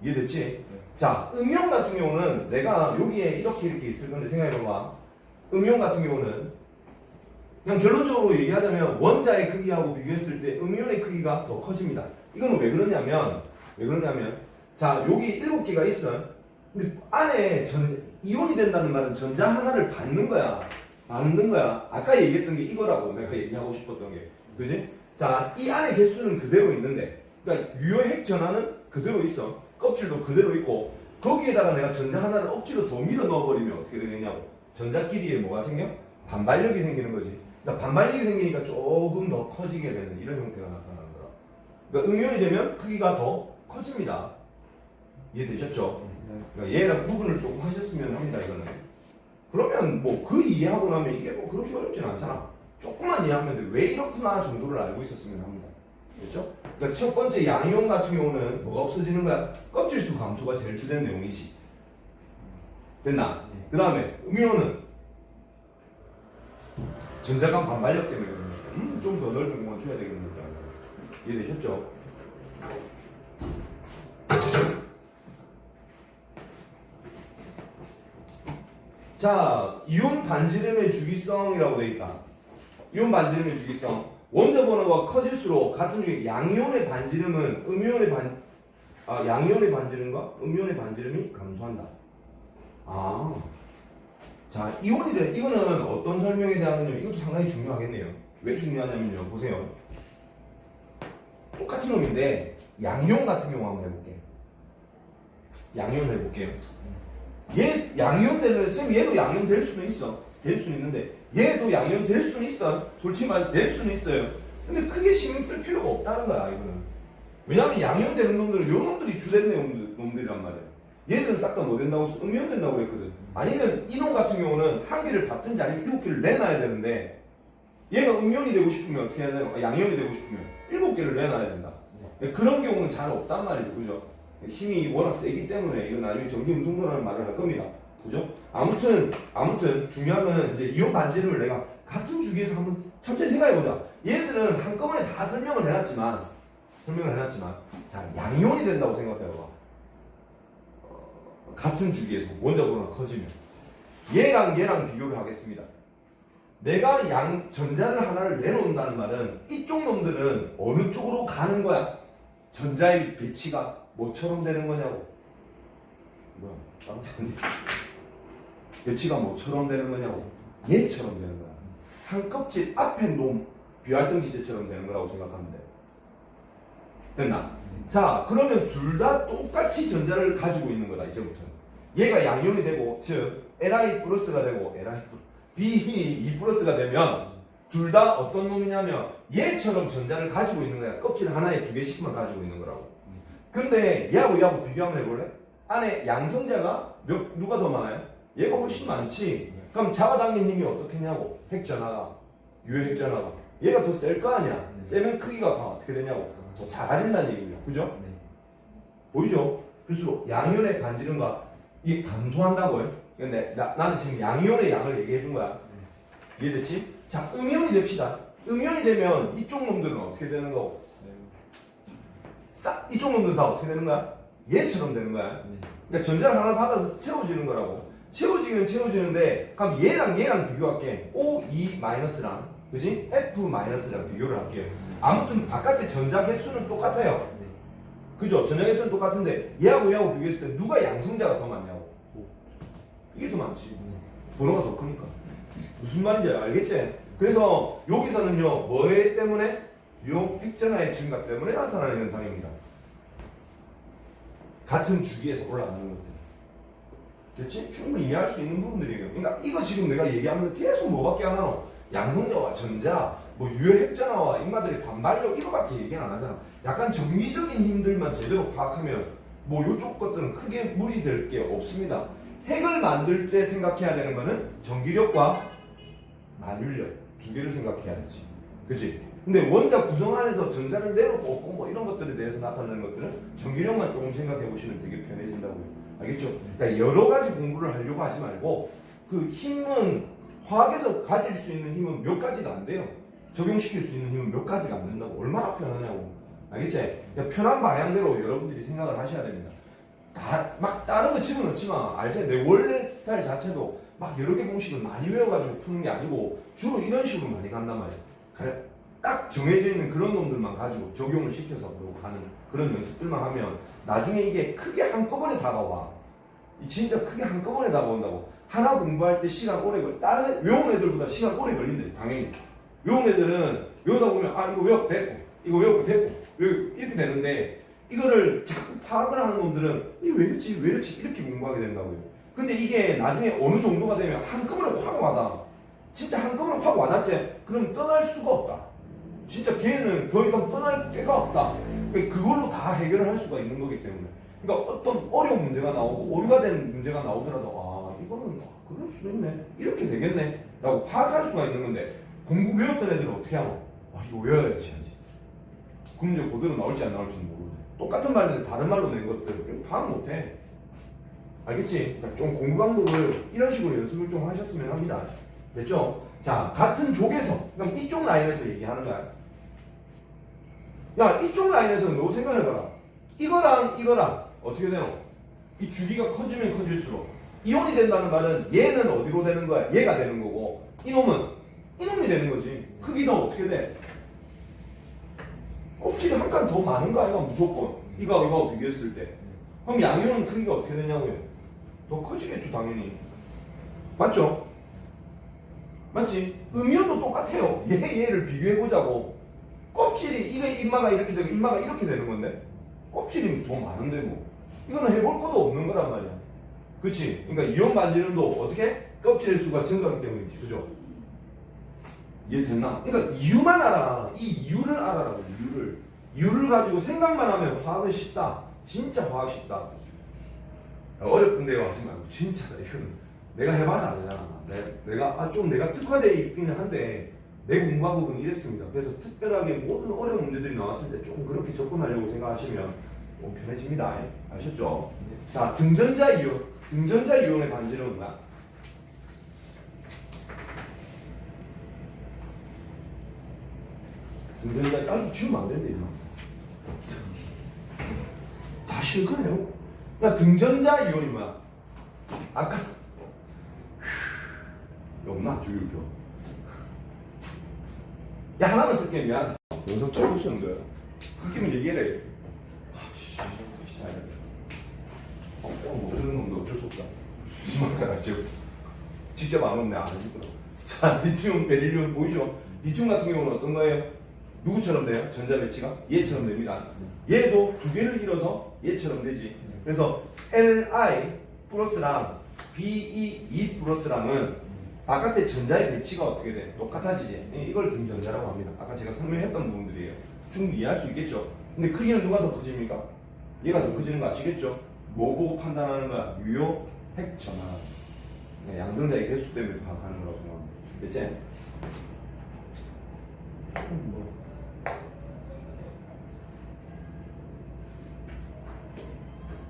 이해됐지? 네. 자, 음이온 같은 경우는 내가 여기에 이렇게 있을 건데 생각해봐봐. 음이온 같은 경우는 그냥 결론적으로 얘기하자면 원자의 크기하고 비교했을 때 음이온의 크기가 더 커집니다. 이거는 왜 그러냐면 자, 여기 7개가 있어. 근데 안에 이온이 된다는 말은 전자 하나를 받는 거야. 아까 얘기했던 게 이거라고 내가 얘기하고 싶었던 게. 그지? 자, 이 안에 개수는 그대로 있는데, 그러니까 유효핵 전하는 그대로 있어. 껍질도 그대로 있고, 거기에다가 내가 전자 하나를 억지로 더 밀어 넣어버리면 어떻게 되겠냐고. 전자끼리에 뭐가 생겨? 반발력이 생기는 거지. 그러니까 반발력이 생기니까 조금 더 커지게 되는 이런 형태가 나타나는 거야. 그러니까 음이온이 되면 크기가 더 커집니다. 이해되셨죠? 그러니까 얘랑 구분을 조금 하셨으면 합니다. 이거는. 그러면 뭐 그 이해하고 나면 이게 뭐 그렇게 어렵진 않잖아. 조금만 이해하면 돼. 왜 이렇구나 정도를 알고 있었으면 합니다. 그렇죠? 그러니까 첫 번째 양이온 같은 경우는 뭐가 없어지는 거야? 껍질수 감소가 제일 주된 내용이지. 됐나? 그 다음에 음이온은 전자간 반발력 때문에 좀 더 넓은 공간 줘야 되겠는데. 이해되셨죠? 자, 이온 반지름의 주기성이라고 되어 있다. 이온 반지름의 주기성. 원자 번호가 커질수록 같은 중에 양이온의 반지름은 양이온의 반지름과 음이온의 반지름이 감소한다. 자, 이온이 돼. 이거는 어떤 설명에 대한 거냐면 이것도 상당히 중요하겠네요. 왜 중요하냐면요. 보세요. 똑같은 놈인데 양이온 같은 경우 한번 해볼게요. 양이온 해볼게요. 얘 양이온 되는 쌤 얘도 양이온 될 수는 있어. 될 수는 있는데 얘도 양이온 될 수는 있어. 솔직히 말해 될 수는 있어요. 근데 크게 신경 쓸 필요가 없다는 거야 이거는. 왜냐면 양이온 되는 놈들은 요 놈들이 주된 놈들이란 말이야. 얘들은 싹 다 뭐 된다고 해서 음이온 된다고 그랬거든. 아니면 이놈 같은 경우는 한 개를 받든지 아니면 7개를 내놔야 되는데 얘가 음이온이 되고 싶으면 어떻게 해야 되나? 양이온이 되고 싶으면 7개를 내놔야 된다. 그런 경우는 잘 없단 말이죠. 그죠? 힘이 워낙 세기 때문에 이건 나중에 전기 음성도라는 말을 할 겁니다. 그죠? 아무튼 중요한 거는 이제 이온 반지름을 내가 같은 주기에서 한번 천천히 생각해보자. 얘들은 한꺼번에 다 설명을 해놨지만 자, 양이온이 된다고 생각해봐. 같은 주기에서 원자 번호가 커지면 얘랑 비교를 하겠습니다. 내가 전자를 하나를 내놓는다는 말은 이쪽 놈들은 어느 쪽으로 가는 거야? 전자의 배치가 뭐처럼 되는 거냐고. 뭐야? 깜짝이야. 배치가 뭐처럼 되는 거냐고. 얘처럼 되는 거야. 한 껍질 앞에 놓은 비활성 기체처럼 되는 거라고 생각하면 돼. 됐나? 자, 그러면 둘 다 똑같이 전자를 가지고 있는 거다, 이제부터. 얘가 양이온이 되고, 즉, Li 플러스가 되고, B2 플러스가 되면, 둘 다 어떤 놈이냐면, 얘처럼 전자를 가지고 있는 거야. 껍질 하나에 2개씩만 가지고 있는 거라고. 근데, 얘하고 비교하면 해볼래? 안에 양성자가 누가 더 많아요? 얘가 훨씬 많지. 그럼 잡아당긴 힘이 어떻겠냐고. 핵전화가, 유핵전화가. 얘가 더 셀 거 아니야. 세면 크기가 더 어떻게 되냐고. 더 작아진다는 얘기예요. 그죠? 보이죠? 그럴수록 양이온의 반지름과 이게 감소한다고요. 근데 나는 지금 양이온의 양을 얘기해 준 거야. 이해됐지? 자, 음이온이 됩시다. 음이온이 되면 이쪽 놈들은 어떻게 되는 거고? 이쪽 놈들은 다 어떻게 되는 거야? 얘처럼 되는 거야. 그러니까 전자를 하나 받아서 채워지는 거라고. 채워지긴 채워지는데 그럼 얘랑 비교할게. O2-랑 그지? F-랑 비교를 할게요. 아무튼 바깥에 전자 개수는 똑같아요. 그죠? 전자 개수는 똑같은데 얘하고 비교했을 때 누가 양성자가 더 많냐고. 이게 더 많지. 번호가 더 크니까. 무슨 말인지 알겠지? 그래서 여기서는요, 뭐에 때문에? 유형 핵전화의 증가 때문에 나타나는 현상입니다. 같은 주기에서 올라가는 것들. 됐지? 충분히 이해할 수 있는 부분들이에요. 그러니까 이거 지금 내가 얘기하면서 계속 뭐밖에 안 하노? 양성자와 전자, 뭐 유효핵전화와 인마들의 반발력 이거밖에 얘기 안 하잖아. 약간 정기적인 힘들만 제대로 파악하면 뭐 요쪽 것들은 크게 무리 될 게 없습니다. 핵을 만들 때 생각해야 되는 거는 전기력과 만율력 두 개를 생각해야 되지. 그치? 근데 원자 구성 안에서 전자를 내놓고 없고 뭐 이런 것들에 대해서 나타나는 것들은 전기력만 조금 생각해 보시면 되게 편해진다고요. 알겠죠? 그러니까 여러 가지 공부를 하려고 하지 말고 그 힘은 화학에서 가질 수 있는 힘은 몇 가지가 안 돼요. 적용시킬 수 있는 힘은 몇 가지가 안 된다고. 얼마나 편하냐고. 알겠지? 그러니까 편한 방향대로 여러분들이 생각을 하셔야 됩니다. 막 다른 거 집어넣지만 알지? 내 원래 스타일 자체도 막 여러 개 공식을 많이 외워가지고 푸는 게 아니고 주로 이런 식으로 많이 간단 말이야. 딱 정해져 있는 그런 놈들만 가지고 적용을 시켜서 가는 그런 연습들만 하면 나중에 이게 크게 한꺼번에 다가와. 진짜 크게 한꺼번에 다가온다고. 하나 공부할 때 시간 오래 걸려. 다른 외운 애들보다 시간 오래 걸린대. 당연히. 외운 애들은 외우다 보면 이거 외웠고 됐고 이거 외웠고 됐고 이렇게 되는데 이거를 자꾸 파악을 하는 놈들은 이게 왜 이렇지 이렇게 공부하게 된다고요. 근데 이게 나중에 어느 정도가 되면 한꺼번에 확 와다. 진짜 한꺼번에 확 와닿지? 그럼 떠날 수가 없다. 진짜 걔는 더 이상 떠날 데가 없다. 그걸로 다 해결을 할 수가 있는 거기 때문에. 그러니까 어떤 어려운 문제가 나오고 오류가 된 문제가 나오더라도 이거는 그럴 수도 있네. 이렇게 되겠네. 라고 파악할 수가 있는 건데 공부 외웠던 애들은 어떻게 하노? 이거 외워야지 하지. 그럼 이제 그대로 나올지 안 나올지는 모르는데 똑같은 말인데 다른 말로 낸 것들 파악 못해. 알겠지? 그러니까 좀 공부 방법을 이런 식으로 연습을 좀 하셨으면 합니다. 됐죠? 자, 같은 족에서 그럼 이쪽 라인에서 얘기하는 거야. 야, 이쪽 라인에서 너 생각해봐라. 이거랑 어떻게 되노? 이 주기가 커지면 커질수록 이온이 된다는 말은 얘는 어디로 되는 거야? 얘가 되는 거고 이놈이 되는 거지. 크기는 어떻게 돼? 껍질이 한 칸 더 많은 거 아이가 무조건 이거하고 비교했을 때. 그럼 양이온은 크기가 어떻게 되냐고요? 더 커지겠죠 당연히. 맞죠? 맞지? 음이온도 똑같아요. 얘를 비교해보자고. 껍질이 이게 인마가 이렇게 되고 인마가 이렇게 되는 건데 껍질이 더 많은데 뭐 이거는 해볼 것도 없는 거란 말이야. 그치? 그러니까 이온 반지름도 어떻게? 껍질의 수가 증가하기 때문이지. 그죠? 이해됐나? 그러니까 이유만 알아. 이 이유를 알아라고. 이유를 가지고 생각만 하면 화학은 쉽다. 진짜 화학 쉽다. 어렵던데요 하지 말고 진짜다. 이거는 내가 해봐서 알잖아. 내가 특화되어 있기는 한데 내 공부한 부분은 이랬습니다. 그래서 특별하게 모든 어려운 문제들이 나왔을 때 조금 그렇게 접근하려고 생각하시면 좀 편해집니다. 아셨죠? 자, 등전자 이온의 반지름은 뭐야? 등전자 이거 지우면 안 된대. 다 실컷 해놓고. 등전자 이온이 뭐야? 아까 없나? 주율표. 야, 하나만 쓸게. 미안. 영상 찍고 있었는데 그렇게는 얘기해라. 못 들은 놈도 어쩔 수 없다. 심하게 알았지. 직접 안 오면 안 해주더라고. 자, 리튬, 베릴륨 보이죠? 리튬 같은 경우는 어떤 거예요? 누구처럼 돼요? 전자 배치가? 얘처럼 됩니다. 얘도 두 개를 잃어서 얘처럼 되지. 그래서 Li 플러스랑 Be 플러스랑은 바깥에 전자의 배치가 어떻게 돼? 똑같아지지. 이걸 등전자라고 합니다. 아까 제가 설명했던 부분들이에요. 충분히 이해할 수 있겠죠? 근데 크기는 누가 더 커집니까? 얘가 더 커지는 거 아시겠죠? 뭐 보고 판단하는 거야? 유효, 핵, 전하. 양성자의 개수 때문에 파악하는 거라고 생각합니다. 됐지?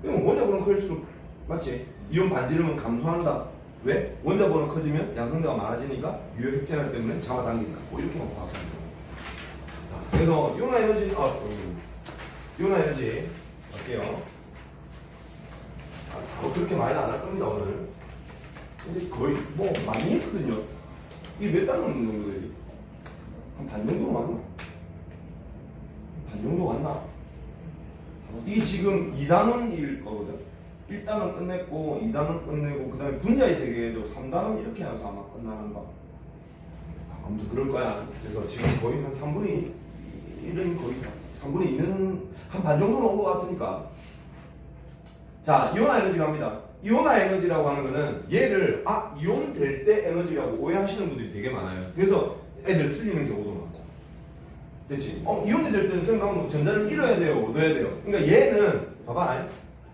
이건 원자번호 클수록 맞지? 이온 반지름은 감소한다. 왜? 원자번호 커지면 양성자가 많아지니까 유효 핵전하 때문에 잡아당긴다. 뭐 이렇게만 파악하는 거예요. 그래서 이온화 에너지, 이온화 에너지 할게요. 바로 그렇게 많이는 안 할 겁니다 오늘. 근데 거의 뭐 많이 했거든요. 이게 몇 단원 정도 되지? 한 반 정도 왔나? 반 정도 왔나? 이게 지금 2단원일 거거든. 1단원 끝냈고 2단원 끝내고 그 다음에 분자의 세계에도 3단원 이렇게 해서 아마 끝나는 거. 아무튼 그럴 거야. 그래서 지금 거의 한 3분의 1은 거의 3분의 2는 한 반 정도는 온 것 같으니까. 자, 이온화 에너지 갑니다. 이온화 에너지라고 하는 거는 얘를 이온 될 때 에너지라고 오해하시는 분들이 되게 많아요. 그래서 애들 틀리는 경우도 많고. 됐지? 이온이 될 때는 생각하면 전자를 잃어야 돼요, 얻어야 돼요. 그러니까 얘는 봐봐,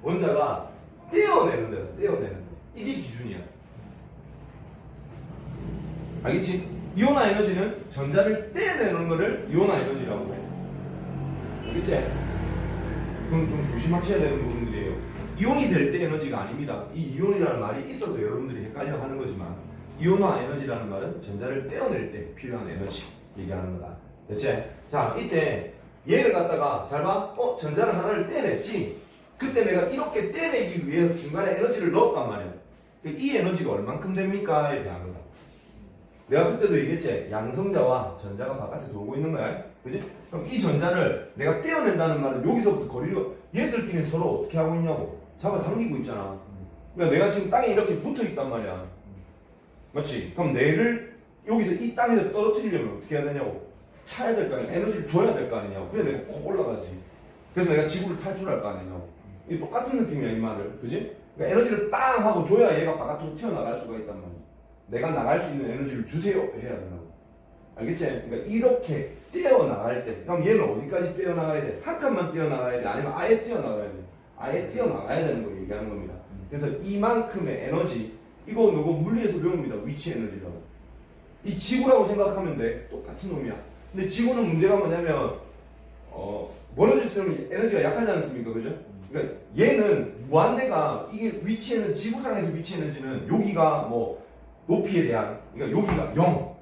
원자가 떼어내는 데다, 떼어내는 데. 이게 기준이야. 알겠지? 이온화 에너지는 전자를 떼어내는 거를 이온화 에너지라고 해. 알겠지? 그럼 좀 조심하셔야 되는 부분들이에요. 이온이 될 때 에너지가 아닙니다. 이 이온이라는 말이 있어도 여러분들이 헷갈려 하는 거지만 이온화 에너지라는 말은 전자를 떼어낼 때 필요한 에너지 얘기하는 거다. 됐지? 자, 이때 얘를 갖다가 잘 봐. 전자를 하나를 떼냈지? 그때 내가 이렇게 떼내기 위해서 중간에 에너지를 넣었단 말이야. 이 에너지가 얼만큼 됩니까?에 대한 거다. 내가 그때도 얘기했지? 양성자와 전자가 바깥에 돌고 있는 거야. 그지? 그럼 이 전자를 내가 떼어낸다는 말은 여기서부터 거리를 얘들끼리 서로 어떻게 하고 있냐고 잡아당기고 있잖아. 그러니까 내가 지금 땅에 이렇게 붙어 있단 말이야. 맞지? 그럼 내를 여기서 이 땅에서 떨어뜨리려면 어떻게 해야 되냐고 차야 될 거 아니야. 에너지를 줘야 될 거 아니냐고. 그래 내가 콕 올라가지. 그래서 내가 지구를 탈출할 거 아니냐고. 이게 똑같은 느낌이야 이 말을. 그지? 그러니까 에너지를 빵 하고 줘야 얘가 바깥으로 튀어나갈 수가 있단 말이야. 내가 나갈 수 있는 에너지를 주세요 해야 된다고. 알겠지? 그러니까 이렇게 떼어나갈 때 그럼 얘는 어디까지 떼어나가야 돼? 한 칸만 떼어나가야 돼? 아니면 아예 떼어나가야 돼? 아예 떼어나가야 되는 걸 얘기하는 겁니다. 그래서 이만큼의 에너지 이거 누구 물리에서 배웁니다. 위치 에너지라고. 이 지구라고 생각하면 돼. 똑같은 놈이야. 근데 지구는 문제가 뭐냐면 멀어질수록 에너지가 약하지 않습니까? 그죠? 그러니까 얘는 무한대가 이게 위치에는 지구상에서 위치 에너지는 여기가 뭐 높이에 대한 그러니까 여기가 0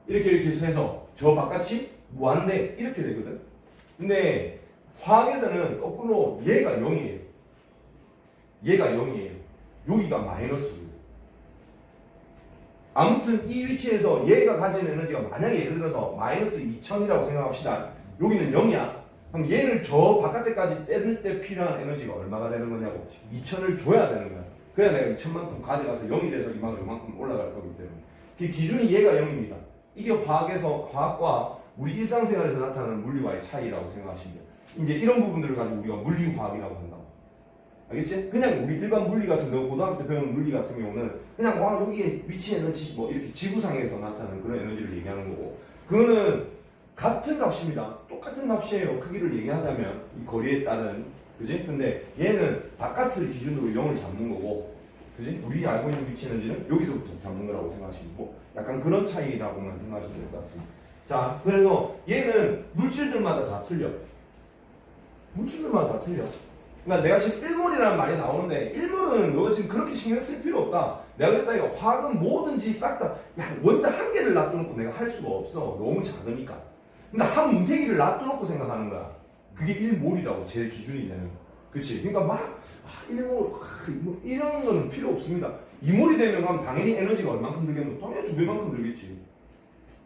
이렇게 해서 저 바깥이 무한대 이렇게 되거든. 근데 화학에서는 거꾸로 얘가 0이에요. 얘가 0이에요. 여기가 마이너스예요. 아무튼 이 위치에서 얘가 가지는 에너지가 만약에 예를 들어서 마이너스 2000이라고 생각합시다. 여기는 0이야. 그럼 얘를 저 바깥에까지 떼는 때 필요한 에너지가 얼마가 되는 거냐고 2000을 줘야 되는 거야. 그래야 내가 2000만큼 가져가서 0이 돼서 이만큼 올라갈 거기 때문에 그 기준이 얘가 0입니다. 이게 화학과 우리 일상생활에서 나타나는 물리와의 차이라고 생각하시면 돼요. 이제 이런 부분들을 가지고 우리가 물리화학이라고 한다고. 알겠지? 그냥 우리 일반 물리 같은 거 고등학교 때 배우는 물리 같은 경우는 그냥 여기에 위치 에너지 뭐 이렇게 지구상에서 나타나는 그런 에너지를 얘기하는 거고 그거는 같은 값입니다. 똑같은 값이에요. 크기를 얘기하자면 이 거리에 따른 그지? 근데 얘는 바깥을 기준으로 0을 잡는 거고 그지? 우리 알고 있는 위치 에너지는 여기서부터 잡는 거라고 생각하시면 고 약간 그런 차이라고만 생각하시면 될 것 같습니다. 자, 그래서 얘는 물질들마다 다 틀려. 물질들마다 다 틀려. 그러니까 내가 지금 일몰이라는 말이 나오는데 일몰은 너 지금 그렇게 신경 쓸 필요 없다. 내가 그랬다 이거 화학은 뭐든지 싹 다 원자 한 개를 놔둬놓고 내가 할 수가 없어. 너무 작으니까. 그러니까 한 뭉태기를 놔둬놓고 생각하는 거야. 그게 일몰이라고 제일 기준이 되는 거. 그치? 그러니까 막 일몰 이런 거는 필요 없습니다. 이몰이 되면 그럼 당연히 에너지가 얼만큼 들겠노? 당연히 2배만큼 들겠지.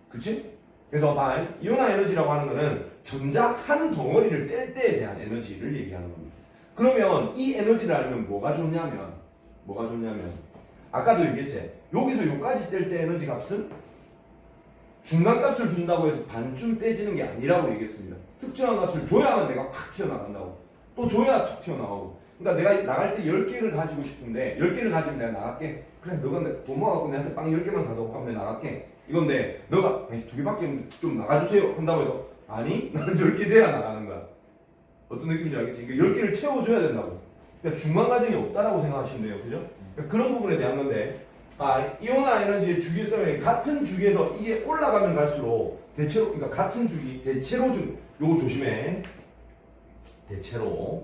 그치? 그래서 이온화 에너지라고 하는 거는 전자 한 덩어리를 뗄 때에 대한 에너지를 얘기하는 겁니다. 그러면 이 에너지를 알면 뭐가 좋냐면 아까도 얘기했지. 여기서 요까지 뗄 때 에너지 값은 중간값을 준다고 해서 반쯤 떼지는 게 아니라고 얘기했습니다. 특정한 값을 줘야만 내가 팍 튀어나간다고. 또 줘야 툭 튀어나가고. 그러니까 내가 나갈 때 10개를 가지고 싶은데 10개를 가지면 내가 나갈게. 그래 너가 돈 모아갖고 내한테 빵 10개만 사도 하면 내가 나갈게. 이건데 너가 2개밖에 좀 나가주세요 한다고 해서 아니 나는 10개 돼야 나가는 거야. 어떤 느낌인지 알겠지? 그러니까 10개를 채워줘야 된다고. 그러니까 중간 과정이 없다라고 생각하시면 돼요. 그죠? 그러니까 그런 부분에 대한 건데 이온화 에너지의 주기성이 같은 주기에서 이게 올라가면 갈수록 대체로 그러니까 같은 주기 대체로 요거 조심해. 대체로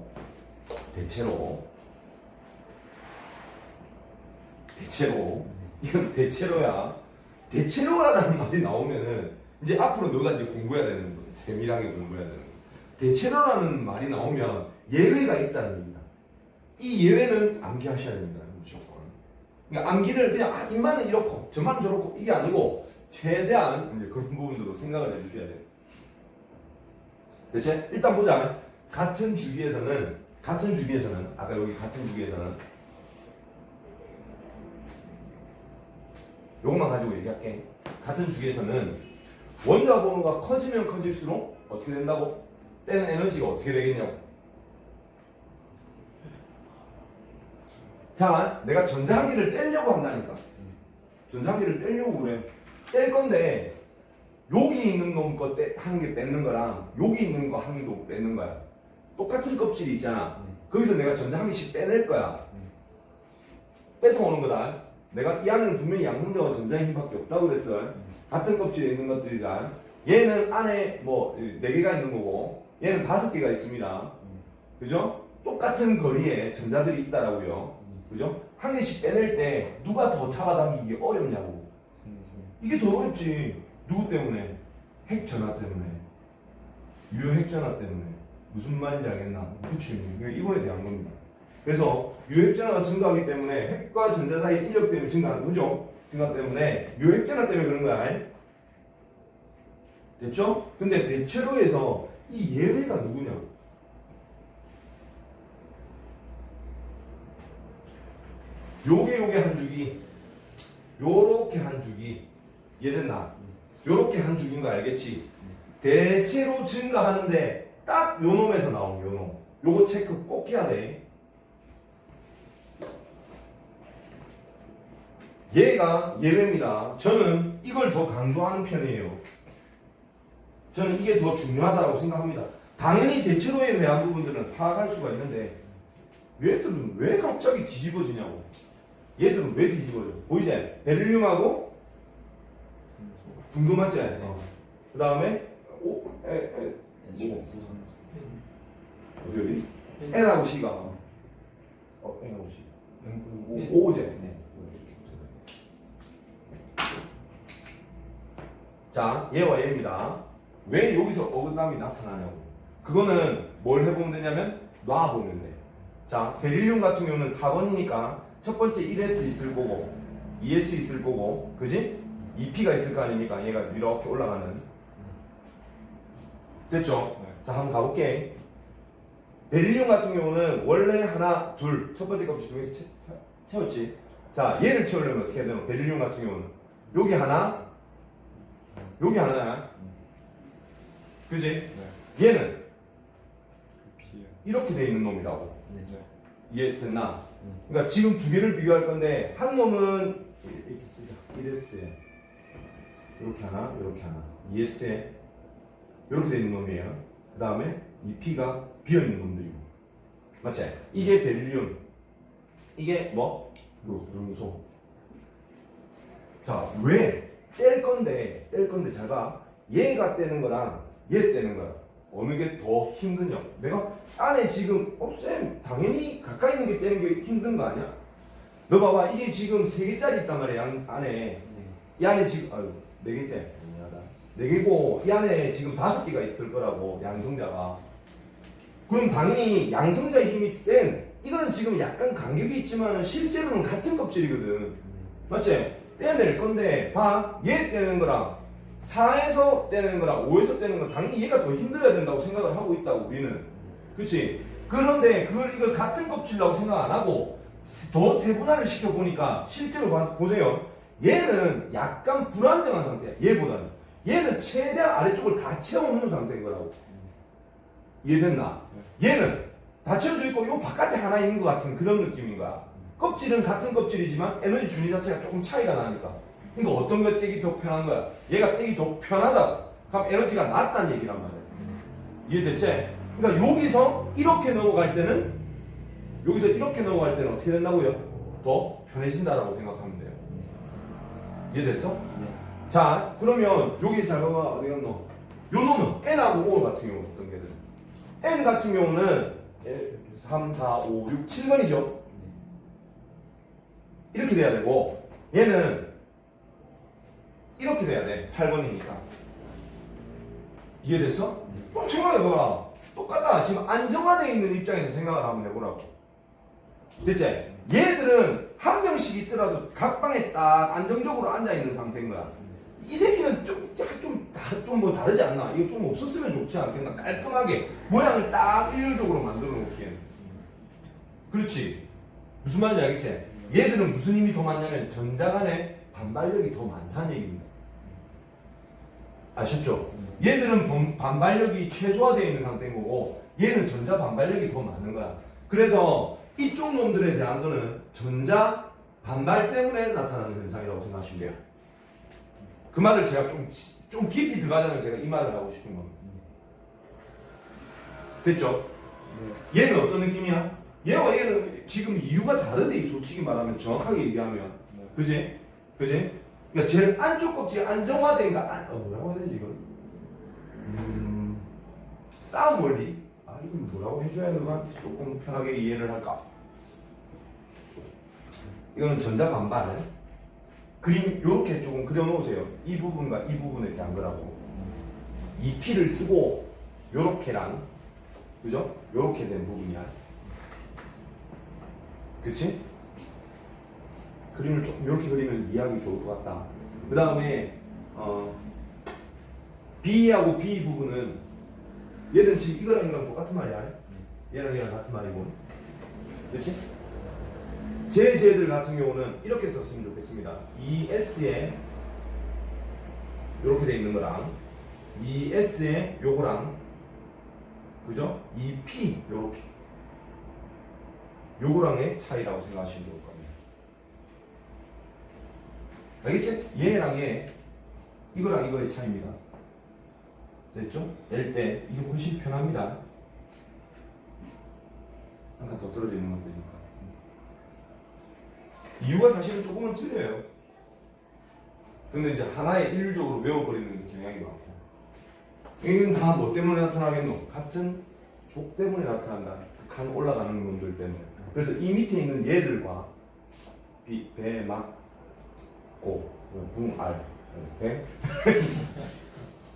이건 대체로야. 대체로라는 말이 나오면은 이제 앞으로 너가 이제 공부해야 되는 거 세밀하게 공부해야 되는 거. 대체로라는 말이 나오면 예외가 있다는 겁니다. 이 예외는 암기하셔야 됩니다. 무조건. 그러니까 암기를 그냥 입만은 이렇고 저만은 저렇고 이게 아니고 최대한 이제 그런 부분들도 생각을 해주셔야 돼요. 대체 일단 보자. 같은 주기에서는 아까 여기 같은 주기에서는 요것만 가지고 얘기할게. 같은 주기에서는 원자 번호가 커지면 커질수록 어떻게 된다고? 떼는 에너지가 어떻게 되겠냐고. 자, 내가 전자기를 떼려고 한다니까. 전자기를 떼려고 그래. 뗄 건데 여기 있는 놈 거 한 개 뺏는 거랑 여기 있는 거 한 개도 뺏는 거야. 똑같은 껍질이 있잖아. 거기서 내가 전자 한 개씩 빼낼 거야. 뺏어 오는 거다. 내가 이 안에는 분명히 양성자와 전자의 힘밖에 없다고 그랬어. 같은 껍질에 있는 것들이다. 얘는 안에 뭐 4개가 있는 거고 얘는 5개가 있습니다. 그죠? 똑같은 거리에 전자들이 있다라고요. 그죠? 한 개씩 빼낼 때 누가 더 잡아당기기 어렵냐고. 이게 더 어렵지. 누구 때문에? 핵전화 때문에. 유핵전화 때문에. 무슨 말인지 알겠나? 그치. 이거에 대한 겁니다. 그래서 유핵전화가 증가하기 때문에 핵과 전자 사이 인력 때문에 증가하는 거죠. 증가 때문에 유핵전화 때문에 그런 거야. 됐죠? 근데 대체로에서 이 예외가 누구냐? 요게 한 주기, 요렇게 한 주기, 이해됐나? 요렇게 한 주기인 거 알겠지? 대체로 증가하는데 딱 요 놈에서 나온 요 놈. 요거 체크 꼭 해야 돼. 얘가 예외입니다. 저는 이걸 더 강조하는 편이에요. 저는 이게 더 중요하다고 생각합니다. 당연히 대체로에 대한 부분들은 파악할 수가 있는데 얘들은 왜 갑자기 뒤집어지냐고. 얘들은 왜 뒤집어져? 보이지? 베릴륨하고 분수 맞지? 그 다음에 어디? N하고 C가 N하고 C O제. 네. 자, 얘와 얘입니다. 왜 여기서 어긋남이 나타나냐고. 그거는 뭘 해보면 되냐면 놔보면 돼. 자, 베릴륨 같은 경우는 4번이니까 첫 번째 1s 있을 거고 2s 있을 거고 그지? 2p가 있을 거 아닙니까? 얘가 이렇게 올라가는. 됐죠? 네. 자, 한번 가볼게. 베릴륨 같은 경우는 원래 하나, 둘, 첫 번째 값이 2개씩 채웠지? 자, 얘를 채우려면 어떻게 해야 되나? 베릴륨 같은 경우는 여기 하나, 여기 하나야. 그지? 네. 얘는 이렇게 돼 있는 놈이라고. 네. 이해됐나? 그러니까 지금 두 개를 비교할 건데 한 놈은 이렇게 쓰자. 1S에 이렇게 하나, 이렇게 하나. 2S에 이렇게 돼 있는 놈이에요. 그 다음에 이 P가 비어 있는 놈들이고. 맞지? 이게 베릴륨. 이게 뭐? rum소. 자, 왜? 뗄 건데 잘 봐. 얘가 떼는 거랑 얘 떼는 거야. 어느 게 더 힘드냐? 내가 안에 지금 쌤 당연히 가까이 있는 게 떼는 게 힘든 거 아니야? 너 봐봐. 이게 지금 3개짜리 있단 말이야. 안에. 이 안에 지금 4개째. 미안하다. 4개고 이 안에 지금 5개가 있을 거라고. 양성자가. 그럼 당연히 양성자의 힘이 센. 이거는 지금 약간 간격이 있지만 실제로는 같은 껍질이거든. 맞지? 떼낼 건데 봐. 얘 떼는 거랑 4에서 떼는 거랑 5에서 떼는 건 당연히 얘가 더 힘들어야 된다고 생각을 하고 있다고 우리는. 그치? 그런데 이걸 같은 껍질이라고 생각 안 하고 더 세분화를 시켜보니까 실제로 보세요. 얘는 약간 불안정한 상태야. 얘보다는. 얘는 최대한 아래쪽을 다 채워놓는 상태인 거라고. 이해됐나? 얘는 다 채워져 있고 요 바깥에 하나 있는 것 같은 그런 느낌인 거야. 껍질은 같은 껍질이지만 에너지 준위 자체가 조금 차이가 나니까. 그러니까 어떤 거 떼기 더 편한 거야? 얘가 떼기 더 편하다. 그럼 에너지가 낮다는 얘기란 말이야. 이해됐지? 그러니까 여기서 이렇게 넘어갈 때는 어떻게 된다고요? 더 편해진다라고 생각하면 돼요. 이해됐어? 네. 자, 그러면 여기 잘 봐봐. 어디 갔노? 요 놈은 N하고 O 같은 경우 어떤 게는 N 같은 경우는 3, 4, 5, 6, 7번이죠. 이렇게 돼야 되고 얘는 이렇게 돼야 돼. 8번이니까. 이해됐어? 그럼 생각해봐라. 똑같다. 지금 안정화되어 있는 입장에서 생각을 한번 해보라고. 됐지? 얘들은 한 명씩 있더라도 각 방에 딱 안정적으로 앉아있는 상태인 거야. 이 새끼는 좀 뭐 다르지 않나? 이거 좀 없었으면 좋지 않겠나? 깔끔하게 모양을 딱 일률적으로 만들어 놓기에는. 그렇지? 무슨 말인지 알겠지? 얘들은 무슨 힘이 더 많냐면 전자 간의 반발력이 더 많다는 얘기입니다. 아셨죠? 얘들은 반발력이 최소화되어 있는 상태인 거고 얘는 전자 반발력이 더 많은 거야. 그래서 이쪽 놈들에 대한 거는 전자 반발 때문에 나타나는 현상이라고 생각하시면 돼요. 그 말을 제가 좀 깊이 들어가자면 제가 이 말을 하고 싶은 겁니다. 됐죠? 얘는 어떤 느낌이야? 얘와 얘는 지금 이유가 다르대, 솔직히 말하면 정확하게 얘기하면. 그지? 그지? 그러니까 제일 안쪽 껍질 안정화된 거 뭐라고 해야 되지 이걸? 싸움 원리? 이건 뭐라고 해줘야 너한테 조금 편하게 이해를 할까? 이거는 전자 반발. 그림 요렇게 조금 그려놓으세요. 이 부분과 이 부분에 대한 거라고. 이 P를 쓰고 요렇게랑, 그죠? 요렇게 된 부분이야. 그치? 그림을 조금 이렇게 그리면 이해하기 좋을 것 같다. 그 다음에 B하고 B 부분은 얘는 지금 이거랑 똑같은 말이야. 얘랑 같은 말이고. 그치? 쟤들 같은 경우는 이렇게 썼으면 좋겠습니다. 이 S에 이렇게 돼 있는 거랑 이 S에 요거랑, 그죠? 이 P 요렇게 요거랑의 차이라고 생각하시면 좋을 겁니다. 알겠지? 얘랑 얘 이거랑 이거의 차이입니다. 됐죠? 낼 때 이게 훨씬 편합니다. 한 칸 더 떨어져 있는 것들이니까. 이유가 사실은 조금은 틀려요. 근데 이제 하나에 일률적으로 외워버리는 경향이 많고. 이건 다 뭐 때문에 나타나겠노? 같은 족 때문에 나타난다. 칸 올라가는 놈들 때문에. 그래서 이 밑에 있는 얘들과 배, 막, 고, 붕, 알, 배,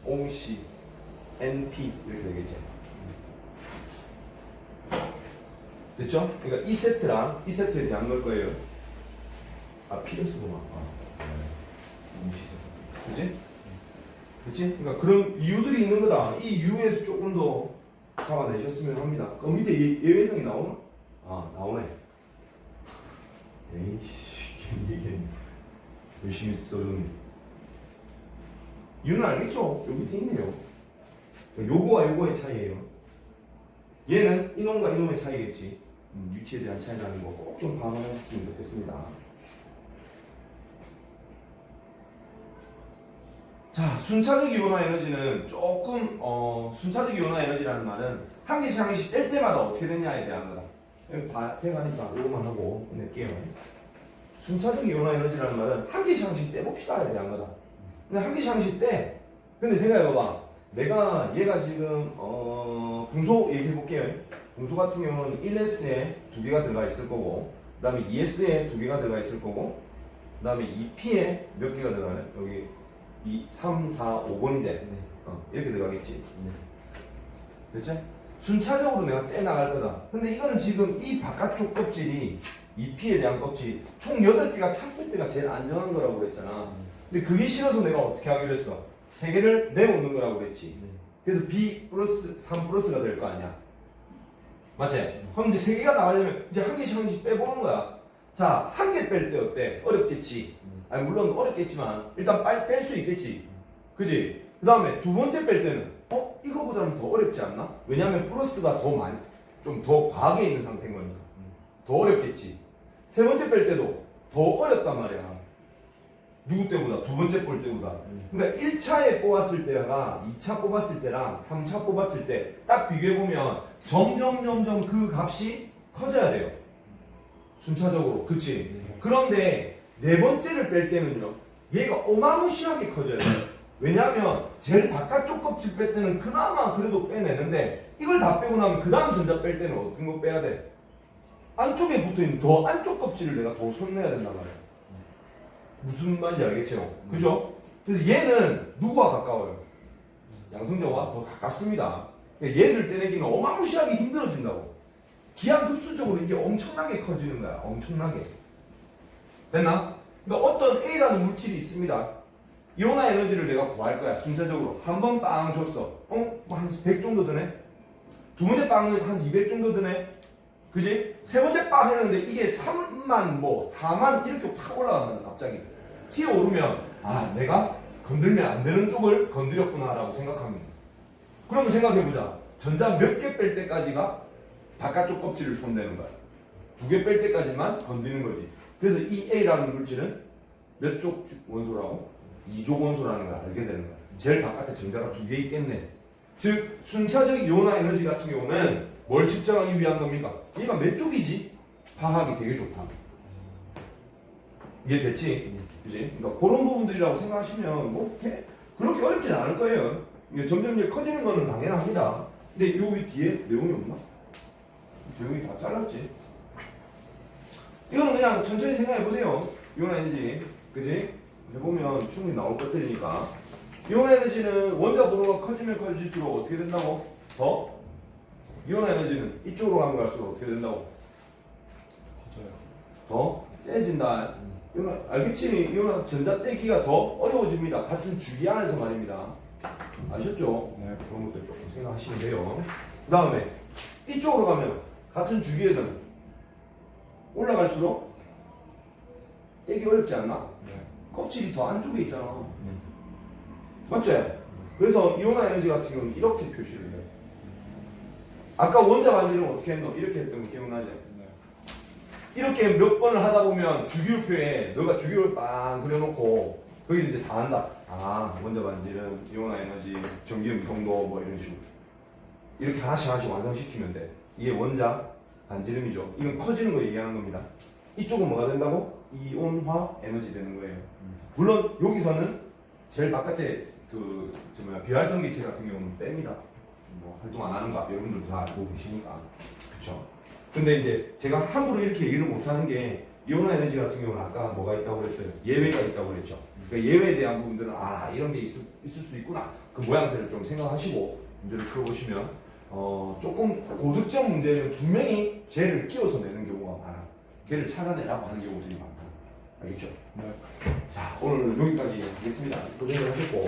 옹시, NP 이렇게 되겠지. 됐죠? 그러니까 이 세트랑 이 세트에 대한 걸 거예요. 필요수구나. 그치? 그치? 그러니까 그런 이유들이 있는 거다. 이 이유에서 조금 더 잡아내셨으면 합니다. 그 밑에 예외성이 나오나? 나오네. 에이씨, 이게 열심히 써주는. 이유는 알겠죠? 여기 밑에 있네요. 요거와 요거의 차이예요. 얘는 이놈과 이놈의 차이겠지. 위치에 대한 차이라는 거 꼭 좀 감안했으면 좋겠습니다. 자, 순차적 이온화 에너지는 조금 순차적 이온화 에너지라는 말은 한 개씩 한 개씩 뗄 때마다 어떻게 되냐에 대한 거다. 여기 다 돼가니까 이것만 하고 끝낼게요. 순차적 이온화 에너지라는 말은 한 개씩 한 개씩 떼봅시다에 대한 거다. 근데 한 개씩 한 개씩 떼. 근데 생각해봐봐. 내가 얘가 지금 분소 얘기해볼게요. 분소 같은 경우는 1S에 2개가 들어가 있을 거고, 그 다음에 2S에 2개가 들어가 있을 거고, 그 다음에 2P에 몇 개가 들어가네? 여기 2, 3, 4, 5번이제. 네. 이렇게 들어가겠지. 네. 그렇지? 순차적으로 내가 떼나갈 거다. 근데 이거는 지금 이 바깥쪽 껍질이 이 P에 대한 껍질이 총 8개가 찼을 때가 제일 안정한 거라고 그랬잖아. 근데 그게 싫어서 내가 어떻게 하기로 했어? 3개를 내놓는 거라고 그랬지. 그래서 B 플러스 3 플러스가 될 거 아니야. 맞지? 그럼 이제 3개가 나가려면 이제 한 개씩 한 개씩 빼보는 거야. 자, 한 개 뺄 때 어때? 어렵겠지. 아니 물론 어렵겠지만 일단 뺄 수 있겠지. 그지? 그 다음에 두 번째 뺄 때는 이거보다는 더 어렵지 않나? 왜냐면 플러스가 더 많이 좀 더 과하게 있는 상태인 거니까 더 어렵겠지. 세 번째 뺄 때도 더 어렵단 말이야. 누구 때보다? 두 번째 볼 때보다. 그러니까 1차에 뽑았을 때가 2차 뽑았을 때랑 3차 뽑았을 때 딱 비교해보면 점점 그 값이 커져야 돼요. 순차적으로. 그치? 그런데 네 번째를 뺄 때는요, 얘가 어마무시하게 커져요. 왜냐하면 제일 바깥쪽 껍질 뺄 때는 그나마 그래도 빼내는데 이걸 다 빼고 나면 그 다음 전자 뺄 때는 어떤 거 빼야 돼? 안쪽에 붙어있는 더 안쪽 껍질을 내가 더 손내야 된단 말이야. 무슨 말인지 알겠죠? 그죠? 그래서 얘는 누구와 가까워요? 양성자와 더 가깝습니다. 얘를 떼내기는 어마무시하게 힘들어진다고. 기하급수적으로 이게 엄청나게 커지는 거야. 엄청나게. 됐나? 그러니까 어떤 A라는 물질이 있습니다. 이온화 에너지를 내가 구할 거야. 순차적으로. 한 번 빵 줬어. 뭐 한 100 정도 드네? 두 번째 빵은 한 200 정도 드네? 그지? 세 번째 빵 했는데 이게 3만 4만 이렇게 팍 올라간다. 갑자기. 튀어오르면 내가 건들면 안 되는 쪽을 건드렸구나 라고 생각합니다. 그러면 생각해보자. 전자 몇 개 뺄 때까지가 바깥쪽 껍질을 손대는 거야. 두 개 뺄 때까지만 건드리는 거지. 그래서 이 A라는 물질은 몇 쪽 원소라고? 2족 원소라는 걸 알게 되는 거야. 제일 바깥에 전자가 두 개 있겠네. 즉 순차적 이온화 에너지 같은 경우는 뭘 측정하기 위한 겁니까? 얘가 몇 쪽이지? 파악이 되게 좋다. 이해됐지? 그지? 그러니까 그런 부분들이라고 생각하시면 뭐 그렇게 어렵진 않을 거예요. 이게 점점 이제 커지는 거는 당연합니다. 근데 여기 뒤에 내용이 없나? 내용이 다 잘랐지. 이거는 그냥 천천히 생각해 보세요. 이온화 에너지, 그지? 해보면 충분히 나올 것들이니까. 이온화 에너지는 원자 번호가 커지면 커질수록 어떻게 된다고? 이온화 에너지는 이쪽으로 가면 갈수록 어떻게 된다고? 더 세진다. 이온화, 알겠지? 이온화 전자 떼기가 더 어려워집니다. 같은 주기 안에서 말입니다. 아셨죠? 네, 그런 것들 조금 생각하시면 돼요. 그 다음에 이쪽으로 가면 같은 주기에서는 올라갈수록 떼기 어렵지 않나? 네. 껍질이 더 안쪽에 있잖아. 맞지? 그래서 이온화 에너지 같은 경우는 이렇게 표시를 해요. 아까 원자 반지름 어떻게 했노? 이렇게 했던 거 기억나지? 네. 이렇게 몇 번을 하다 보면 주기율표에 너가 주기율 빵 그려놓고 거기 이제 다 한다. 원자 반지름, 이온화 에너지, 전기 음성도 뭐 이런 식으로 이렇게 하나씩 완성시키면 돼. 이게 원자 반지름이죠. 이건 커지는 거 얘기하는 겁니다. 이쪽은 뭐가 된다고? 이온화 에너지 되는 거예요. 물론 여기서는 제일 바깥에 비활성 기체 같은 경우는 뺍니다. 뭐 활동 안 하는 거 여러분들도 다 알고 계시니까. 그쵸? 근데 이제 제가 함부로 이렇게 얘기를 못하는 게 이온화 에너지 같은 경우는 아까 뭐가 있다고 그랬어요? 예외가 있다고 그랬죠. 그러니까 예외에 대한 부분들은 이런 게 있을 수 있구나. 그 모양새를 좀 생각하시고 문제를 풀어보시면 조금 고득점 문제는 분명히 쟤를 끼워서 내는 경우가 많아. 걔를 찾아내라고 하는 경우들이 많다. 알겠죠? 네. 자, 오늘 여기까지 하겠습니다. 고생을 하셨고.